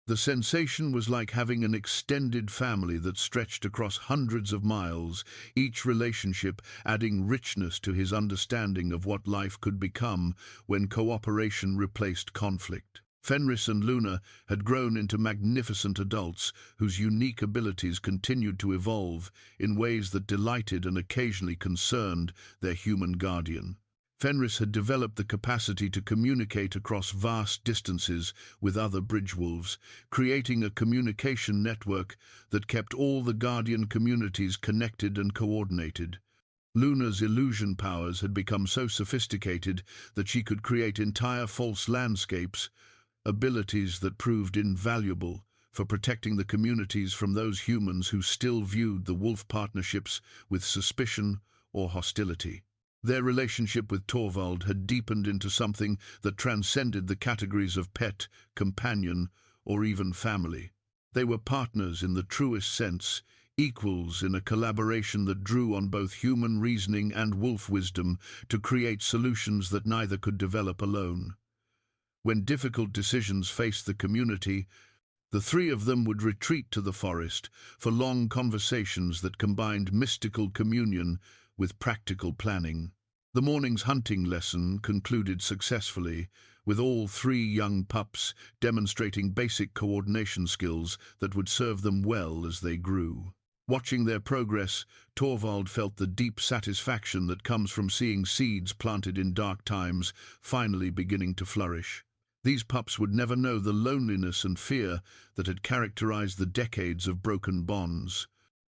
The sensation was like having an extended family that stretched across hundreds of miles, each relationship adding richness to his understanding of what life could become when cooperation replaced conflict. Fenris and Luna had grown into magnificent adults whose unique abilities continued to evolve in ways that delighted and occasionally concerned their human guardian. Fenris had developed the capacity to communicate across vast distances with other bridge wolves, creating a communication network that kept all the guardian communities connected and coordinated. Luna's illusion powers had become so sophisticated that she could create entire false landscapes, abilities that proved invaluable for protecting the communities from those humans who still viewed the wolf partnerships with suspicion or hostility. Their relationship with Torvald had deepened into something that transcended the categories of pet, companion, or even family. They were partners in the truest sense, equals in a collaboration that drew on both human reasoning and wolf wisdom to create solutions that neither could develop alone. When difficult decisions faced the community, the three of them would retreat to the forest for long conversations that combined mystical communion with practical planning. The morning's hunting lesson concluded successfully, with all three young pups demonstrating basic coordination skills that would serve them well as they grew. Watching their progress, Torvald felt the deep satisfaction that comes from seeing seeds planted in dark times finally beginning to flourish. These pups would never know the loneliness and fear that had characterized the decades of broken bonds.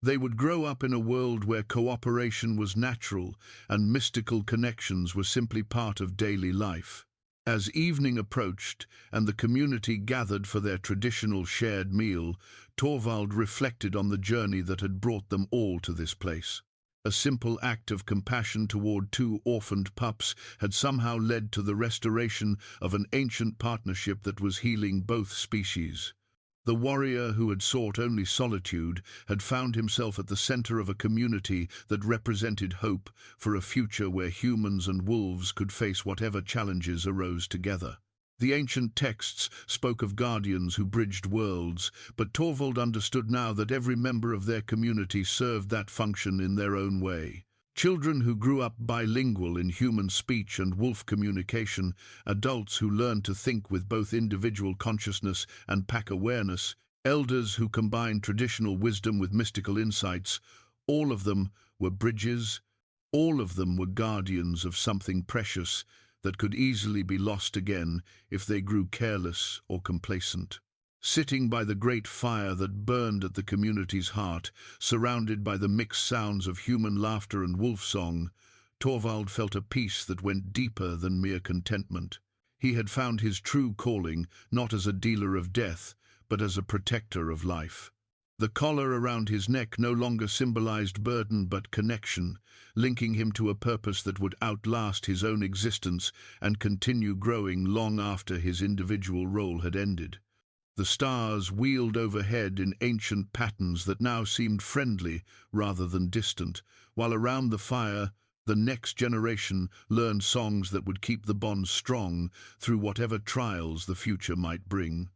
They would grow up in a world where cooperation was natural and mystical connections were simply part of daily life. As evening approached and the community gathered for their traditional shared meal, Torvald reflected on the journey that had brought them all to this place. A simple act of compassion toward two orphaned pups had somehow led to the restoration of an ancient partnership that was healing both species. The warrior who had sought only solitude had found himself at the center of a community that represented hope for a future where humans and wolves could face whatever challenges arose together. The ancient texts spoke of guardians who bridged worlds, but Torvald understood now that every member of their community served that function in their own way. Children who grew up bilingual in human speech and wolf communication, adults who learned to think with both individual consciousness and pack awareness, elders who combined traditional wisdom with mystical insights, all of them were bridges, all of them were guardians of something precious that could easily be lost again if they grew careless or complacent. Sitting by the great fire that burned at the community's heart, surrounded by the mixed sounds of human laughter and wolf song, Torvald felt a peace that went deeper than mere contentment. He had found his true calling, not as a dealer of death, but as a protector of life. The collar around his neck no longer symbolized burden but connection, linking him to a purpose that would outlast his own existence and continue growing long after his individual role had ended. The stars wheeled overhead in ancient patterns that now seemed friendly rather than distant, while around the fire, the next generation learned songs that would keep the bond strong through whatever trials the future might bring.